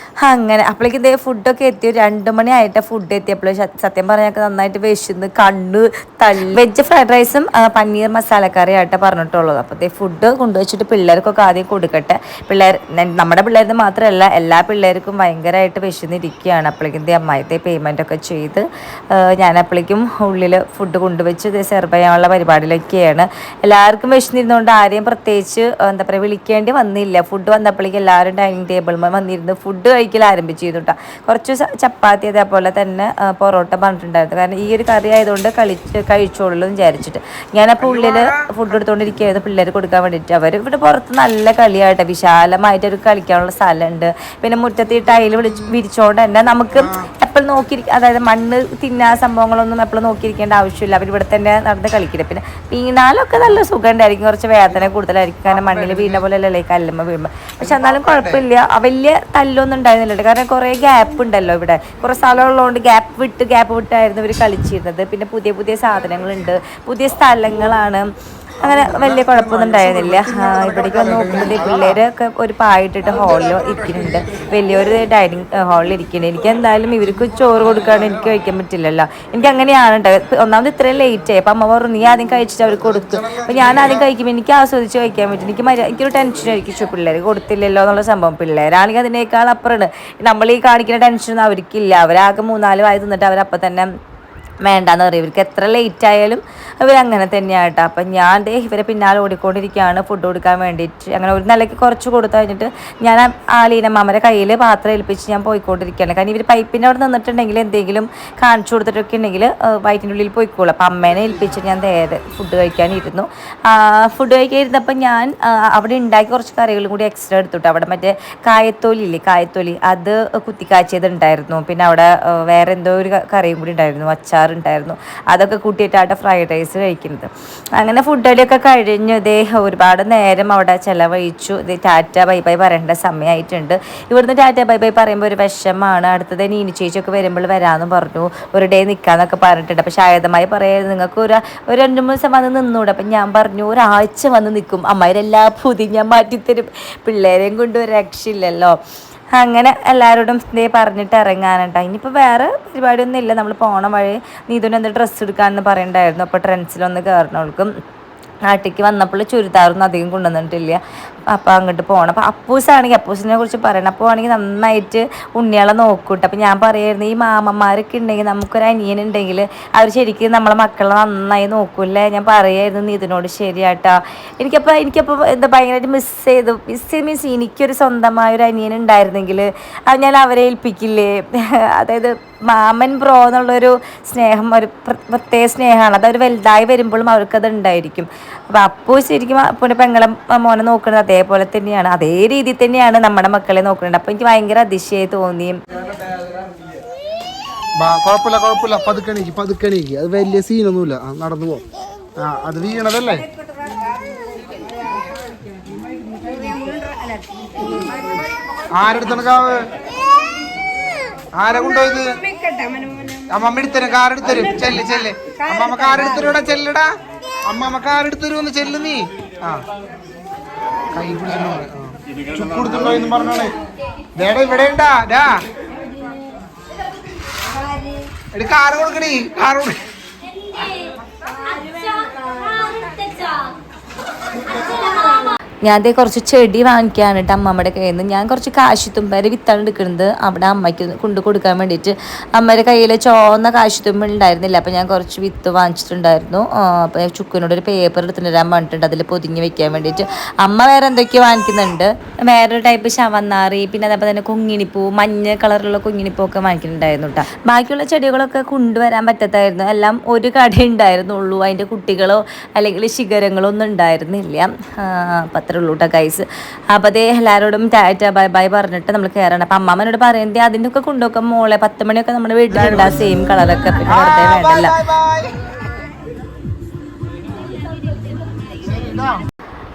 അങ്ങനെ അപ്പോഴേക്ക് ഇതേ ഫുഡൊക്കെ എത്തി. 2 മണിയായിട്ട് ഫുഡ് എത്തിയപ്പോൾ സത്യം പറഞ്ഞാൽ നന്നായിട്ട് വിശന്ന് കണ്ണ് തള്ളി. വെജ് ഫ്രൈഡ് റൈസും പനീർ മസാലക്കറിയായിട്ട് പറഞ്ഞിട്ടുള്ളത്. അപ്പോൾ ഇതേ ഫുഡ് കൊണ്ടുവച്ചിട്ട് പിള്ളേർക്കൊക്കെ ആദ്യം കൊടുക്കട്ടെ. നമ്മുടെ പിള്ളേർക്ക് മാത്രമല്ല എല്ലാ പിള്ളേർക്കും ഭയങ്കരമായിട്ട് വിശന്നിരിക്കുകയാണ്. അപ്പോഴേക്കും അമ്മായിത്തെ പേയ്മെൻ്റ് ഒക്കെ ചെയ്ത് ഞാൻ അപ്പോഴേക്കും ഉള്ളിൽ ഫുഡ് കൊണ്ടുവച്ച് സെർവ് ചെയ്യാനുള്ള പരിപാടിയിലൊക്കെയാണ്. എല്ലാവർക്കും വിശന്നിരുന്നുകൊണ്ട് ആരെയും പ്രത്യേകിച്ച് എന്താ പറയുക വിളിക്കേണ്ടി വന്നില്ല. ഫുഡ് വന്നപ്പോഴേക്കും എല്ലാവരും ഡൈനിങ് ടേബിളിൽ വന്നിരുന്ന് ഫുഡ് കഴിക്കൽ ആരംഭിച്ചിരുന്നു കേട്ടോ. കുറച്ച് ചപ്പാത്തി അതേപോലെ തന്നെ പൊറോട്ട പറഞ്ഞിട്ടുണ്ടായിരുന്നു. കാരണം ഈ ഒരു കറി ആയതുകൊണ്ട് കഴിച്ചോളൂ എന്ന് വിചാരിച്ചിട്ട് ഞാനപ്പോൾ ഉള്ളിൽ ഫുഡ് എടുത്തുകൊണ്ടിരിക്കുകയായിരുന്നു പിള്ളേർ കൊടുക്കാൻ വേണ്ടിയിട്ട്. അവർ ഇവിടെ പുറത്ത് നല്ല കളിയായിട്ട് വിശാലമായിട്ട് ഒരു കളിക്കാനുള്ള സ്ഥലമുണ്ട്. പിന്നെ മുറ്റത്ത് ഈ ടൈൽ വിരിച്ചുകൊണ്ട് തന്നെ നമുക്ക് എപ്പോഴും നോക്കിയിരിക്കുക, അതായത് മണ്ണ് തിന്നാ സംഭവങ്ങളൊന്നും എപ്പോഴും നോക്കിയിരിക്കേണ്ട ആവശ്യമില്ല. അവർ ഇവിടെ തന്നെ നടന്ന് കളിക്കില്ല. പിന്നെ വീണാലൊക്കെ നല്ല സുഖം ഉണ്ടായിരിക്കും, കുറച്ച് വേദന കൂടുതലായിരിക്കും. കാരണം മണ്ണിൽ വീണ പോലെ അല്ലേ കല്ലുമ്മ വീഴുമ്പോൾ. പക്ഷെ എന്നാലും കുഴപ്പമില്ല, വലിയ തല്ലൊന്നും ഉണ്ടായിരുന്നില്ല. കാരണം കുറേ ഗ്യാപ്പ് ഉണ്ടല്ലോ ഇവിടെ, കുറേ സ്ഥലമുള്ളതുകൊണ്ട് ഗ്യാപ്പ് വിട്ടായിരുന്നു ഇവർ കളിച്ചിരുന്നത്. പിന്നെ പുതിയ സാധനങ്ങളുണ്ട്, പുതിയ സ്ഥലങ്ങളാണ്. അങ്ങനെ വലിയ കുഴപ്പമൊന്നും ഉണ്ടായിരുന്നില്ല. ഇവിടേക്ക് വന്ന് നോക്കുമ്പോൾ പിള്ളേരൊക്കെ ഒരു പായിട്ടിട്ട് ഹാളിൽ ഇരിക്കുന്നുണ്ട്. വലിയൊരു ഡൈനിങ് ഹാളിൽ ഇരിക്കുന്നുണ്ട്. എനിക്ക് എന്തായാലും ഇവർക്ക് ചോറ് കൊടുക്കാണ്ട് എനിക്ക് കഴിക്കാൻ പറ്റില്ലല്ലോ. എനിക്ക് അങ്ങനെയാണ് ഉണ്ടായത്. ഒന്നാമത് ഇത്രയും ലേറ്റായി. അപ്പം അമ്മ പറഞ്ഞു നീ ആദ്യം കഴിച്ചിട്ട് അവർക്ക് കൊടുത്തു. അപ്പോൾ ഞാൻ ആദ്യം കഴിക്കുമ്പോൾ എനിക്ക് ആസ്വദിച്ച് കഴിക്കാൻ പറ്റും. എനിക്കൊരു ടെൻഷനായിരിക്കും പിള്ളേർ കൊടുത്തില്ലല്ലോ എന്നുള്ള സംഭവം. പിള്ളേരാണെങ്കിൽ അതിനേക്കാൾ അപ്പുറമാണ്. നമ്മൾ ഈ കാണിക്കുന്ന ടെൻഷനൊന്നും അവർക്കില്ല. അവരാകെ 3-4 വായി തിന്നിട്ട് അവരപ്പം തന്നെ വേണ്ടാന്ന് പറയും. ഇവർക്ക് എത്ര ലേറ്റ് ആയാലും ഇവരങ്ങനെ തന്നെയാണ് കേട്ടോ. അപ്പം ഞാൻ ഇവരെ പിന്നാലെ ഓടിക്കൊണ്ടിരിക്കുകയാണ് ഫുഡ് കൊടുക്കാൻ വേണ്ടിയിട്ട്. അങ്ങനെ ഒരു നിലയ്ക്ക് കുറച്ച് കൊടുത്തു കഴിഞ്ഞിട്ട് ഞാൻ ലീനമ്മയുടെ കയ്യിൽ പാത്രം ഏൽപ്പിച്ച് ഞാൻ പോയിക്കൊണ്ടിരിക്കുകയാണ്. കാരണം ഇവർ പൈപ്പിൻ്റെ അവിടെ നിന്നിട്ടുണ്ടെങ്കിൽ എന്തെങ്കിലും കാണിച്ചു കൊടുത്തിട്ടൊക്കെ ഉണ്ടെങ്കിൽ വയറ്റിൻ്റെ ഉള്ളിൽ പോയിക്കോളും. അപ്പം അമ്മേനെ ഏൽപ്പിച്ച് ഞാൻ നേരെ ഫുഡ് കഴിക്കാനിരുന്നു. ഫുഡ് കഴിക്കാനിരുന്നപ്പോൾ ഞാൻ അവിടെ ഉണ്ടാക്കി കുറച്ച് കറികളും കൂടി എക്സ്ട്രാ എടുത്തിട്ടു. അവിടെ മറ്റേ കായത്തോലി അത് കുത്തിക്കാച്ചിയത് ഉണ്ടായിരുന്നു. പിന്നെ അവിടെ വേറെ എന്തോ ഒരു കറിയും കൂടി ഉണ്ടായിരുന്നു, അച്ചാർ സാമ്പാറുണ്ടായിരുന്നു. അതൊക്കെ കൂട്ടിയിട്ടാണ് ഫ്രൈഡ് റൈസ് കഴിക്കുന്നത്. അങ്ങനെ ഫുഡടിയൊക്കെ കഴിഞ്ഞു ഇതേ ഒരുപാട് നേരം അവിടെ ചിലവഴിച്ചു. ഇത് ടാറ്റ ബൈ ബൈ പറയേണ്ട സമയമായിട്ടുണ്ട്. ഇവിടുന്ന് ടാറ്റ ബൈ ബൈ പറയുമ്പോൾ ഒരു വിഷമാണ്. അടുത്തത് നീനി ചേച്ചിയൊക്കെ വരുമ്പോൾ വരാമെന്ന് പറഞ്ഞു, ഒരു ഡേ നിൽക്കാന്നൊക്കെ പറഞ്ഞിട്ടുണ്ട്. പക്ഷെ ആയതമായി പറയുന്നത് നിങ്ങൾക്ക് ഒരു 2-3 ദിവസം വന്ന് നിന്നൂടെ. അപ്പം ഞാൻ പറഞ്ഞു ഒരാഴ്ച വന്ന് നിൽക്കും, അമ്മയിലെല്ലാ പുതിയ ഞാൻ മാറ്റിത്തരും, പിള്ളേരെയും കൊണ്ട് ഒരു രക്ഷയില്ലല്ലോ. അങ്ങനെ എല്ലാവരോടും ഇതേ പറഞ്ഞിട്ട് ഇറങ്ങാനുണ്ടായി. ഇനിയിപ്പോൾ വേറെ പരിപാടിയൊന്നും ഇല്ല. നമ്മൾ പോണ വഴി നീതുവിന് എന്ത് ഡ്രസ്സ് എടുക്കാമെന്ന് പറയണ്ടായിരുന്നു. അപ്പോൾ ട്രെൻഡ്സിലൊന്ന് കയറണവൾക്കും നാട്ടിലേക്ക് വന്നപ്പോൾ ചുരിദാറൊന്നും അധികം കൊണ്ടുവന്നിട്ടില്ല. അപ്പോൾ അങ്ങോട്ട് പോകണം. അപ്പോൾ അപ്പൂസാണെങ്കിൽ അപ്പൂസിനെ കുറിച്ച് പറയണം. അപ്പോൾ ആണെങ്കിൽ നന്നായിട്ട് ഉണ്ണിയാളെ നോക്കൂട്ടോ. അപ്പോൾ ഞാൻ പറയായിരുന്നു ഈ മാമന്മാരൊക്കെ ഉണ്ടെങ്കിൽ നമുക്കൊരു അനിയനുണ്ടെങ്കിൽ അവർ ശരിക്കും നമ്മളെ മക്കളെ നന്നായി നോക്കൂല്ലേ. ഞാൻ പറയായിരുന്നു ഇതിനോട് ശരിയാട്ടാ. എനിക്കപ്പോൾ എന്താ ഭയങ്കരമായിട്ട് മിസ് എനിക്കൊരു സ്വന്തമായൊരു അനിയൻ ഉണ്ടായിരുന്നെങ്കിൽ അത് ഞാൻ അവരെ ഏൽപ്പിക്കില്ലേ. അതായത് മാമൻ ബ്രോ എന്നുള്ളൊരു സ്നേഹം ഒരു പ്രത്യേക സ്നേഹമാണ്. അതവർ വലുതായി വരുമ്പോഴും അവർക്കത് ഉണ്ടായിരിക്കും. അപ്പോൾ അപ്പൂ ശരിക്കും അപ്പൂൻ്റെ പെങ്ങളെ മോനെ നോക്കുന്നത് അതേപോലെ തന്നെയാണ്, അതേ രീതിയിൽ തന്നെയാണ് നമ്മുടെ മക്കളെ നോക്കുന്നുണ്ട്. അപ്പോൾ എനിക്ക് ഭയങ്കര അതിശയമായി തോന്നി. കുഴപ്പമില്ല, പതുക്കണീക്ക് അത് വലിയ സീനൊന്നുമില്ല, നടന്നു പോകും. അത് വീണതല്ലേ. ആരെടുത്താണ് കാവ്? ആരെ കൊണ്ടുപോയത്? അമ്മമ്മ എടുത്തരും, കാറെടുത്തരും. ചെല്ല് അമ്മമ്മ കാറെടുത്തരൂടാ, ചെല്ലടാ അമ്മമ്മ കാറെടുത്തരുന്ന് ചെല്ലു നീ. ആ കൈ പിടിച്ചോ, ചുക്കെടുത്തുണ്ടോ എന്ന് പറഞ്ഞോളെ. വേടാ ഇവിടെ ഉണ്ടാ എടി കാറ് കൊടുക്കണി, കാറ് കൊടുക്ക. ഞാൻ അതേ കുറച്ച് ചെടി വാങ്ങിക്കാണ് കേട്ടോ അമ്മമ്മയുടെ കയ്യിൽ നിന്ന്. ഞാൻ കുറച്ച് കാശിത്തുമ്പേരെ വിത്താണ് എടുക്കുന്നത് അവിടെ അമ്മയ്ക്ക് കൊണ്ട് കൊടുക്കാൻ വേണ്ടിയിട്ട്. അമ്മയുടെ കയ്യിൽ ചുവന്ന കാശിത്തുമ്പ ഉണ്ടായിരുന്നില്ല. അപ്പോൾ ഞാൻ കുറച്ച് വിത്ത് വാങ്ങിച്ചിട്ടുണ്ടായിരുന്നു. അപ്പോൾ ചുക്കിനോട് ഒരു പേപ്പർ എടുത്തിട്ട് തരാൻ പറഞ്ഞിട്ടുണ്ട്, അതിൽ പൊതിഞ്ഞ് വെക്കാൻ വേണ്ടിയിട്ട്. അമ്മ വേറെ എന്തൊക്കെയോ വാങ്ങിക്കുന്നുണ്ട്, വേറൊരു ടൈപ്പ് ശവന്നാറി, പിന്നെ അതേപോലെ തന്നെ കുങ്ങിണിപ്പൂ, മഞ്ഞ കളറിലുള്ള കുങ്ങിണിപ്പൂ ഒക്കെ വാങ്ങിക്കുന്നുണ്ടായിരുന്നു കേട്ടോ. ബാക്കിയുള്ള ചെടികളൊക്കെ കൊണ്ടുവരാൻ പറ്റത്തായിരുന്നു, എല്ലാം ഒരു കട ഉണ്ടായിരുന്നുള്ളൂ. അതിൻ്റെ കുട്ടികളോ അല്ലെങ്കിൽ ശിഖരങ്ങളോ ഒന്നും ഉണ്ടായിരുന്നില്ല. അത്രേ ഉള്ളൂ കേട്ടോ ഗൈസ്. അപ്പോൾ അതേ എല്ലാവരോടും ടാറ്റ ബൈ ബൈ പറഞ്ഞിട്ട് നമ്മൾ കയറണം. അപ്പം അമ്മമ്മനോട് പറയുന്നത് അതിൻ്റെ ഒക്കെ കൊണ്ടുവെക്കാൻ മോളെ 10 മണിയൊക്കെ നമ്മുടെ വീട്ടിലുണ്ട്, ആ സെയിം കളറൊക്കെ, പിന്നെ വെറുതെ വേണ്ടല്ല.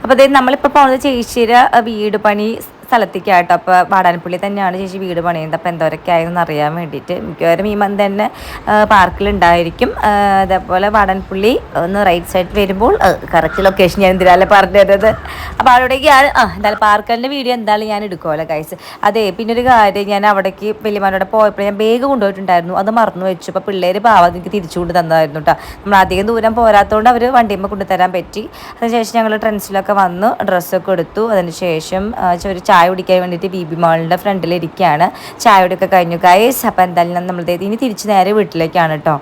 അപ്പോൾ അതേ നമ്മളിപ്പോൾ പോകുന്നത് ചേച്ചിയുടെ വീട് പണി സ്ഥലത്തേക്കാട്ടോ. അപ്പോൾ വാടാനപ്പള്ളി തന്നെയാണ് ചേച്ചി വീട് പണിയുന്നത്. അപ്പോൾ എന്തോരൊക്കെ ആയെന്ന് അറിയാൻ വേണ്ടിയിട്ട് മിക്കവാറും ഈ മന്ത് തന്നെ പാർക്കിലുണ്ടായിരിക്കും. അതേപോലെ വാടാനപ്പള്ളി ഒന്ന് റൈറ്റ് സൈഡ് വരുമ്പോൾ കറക്റ്റ് ലൊക്കേഷൻ ഞാൻ എന്തിനാലേ പറഞ്ഞു തരുന്നത്. അപ്പോൾ അവിടേക്കാണ് എന്തായാലും പാർക്കിൻ്റെ വീഡിയോ എന്തായാലും ഞാൻ എടുക്കുമല്ലോ ഗൈസ്. അതെ, പിന്നെ ഒരു കാര്യം, ഞാൻ അവിടേക്ക് വലിയമാനോടെ പോയപ്പോൾ ഞാൻ ബാഗ് കൊണ്ടുപോയിട്ടുണ്ടായിരുന്നു, അത് മറന്നു വെച്ചു. അപ്പോൾ പിള്ളേർ പാവം എനിക്ക് തിരിച്ചു കൊണ്ട് തന്നതായിരുന്നു കേട്ടോ. നമ്മൾ അധികം ദൂരം പോരാത്തതുകൊണ്ട് അവർ വണ്ടിയുമ്പോൾ കൊണ്ടുതരാൻ പറ്റി. അതിനുശേഷം ഞങ്ങൾ ട്രെൻഡ്സിലൊക്കെ വന്നു ഡ്രസ്സൊക്കെ എടുത്തു. അതിനുശേഷം ഒരു ചായ കുടിക്കാൻ വേണ്ടിയിട്ട് ബി മാളിൻ്റെ ഫ്രണ്ടിലിരിക്കുകയാണ്. ചായ കുടിയൊക്കെ കഴിഞ്ഞു ഗൈസ്. അപ്പോൾ എന്തായാലും നമ്മൾ ഇനി തിരിച്ച് നേരെ വീട്ടിലേക്കാണ് കേട്ടോ.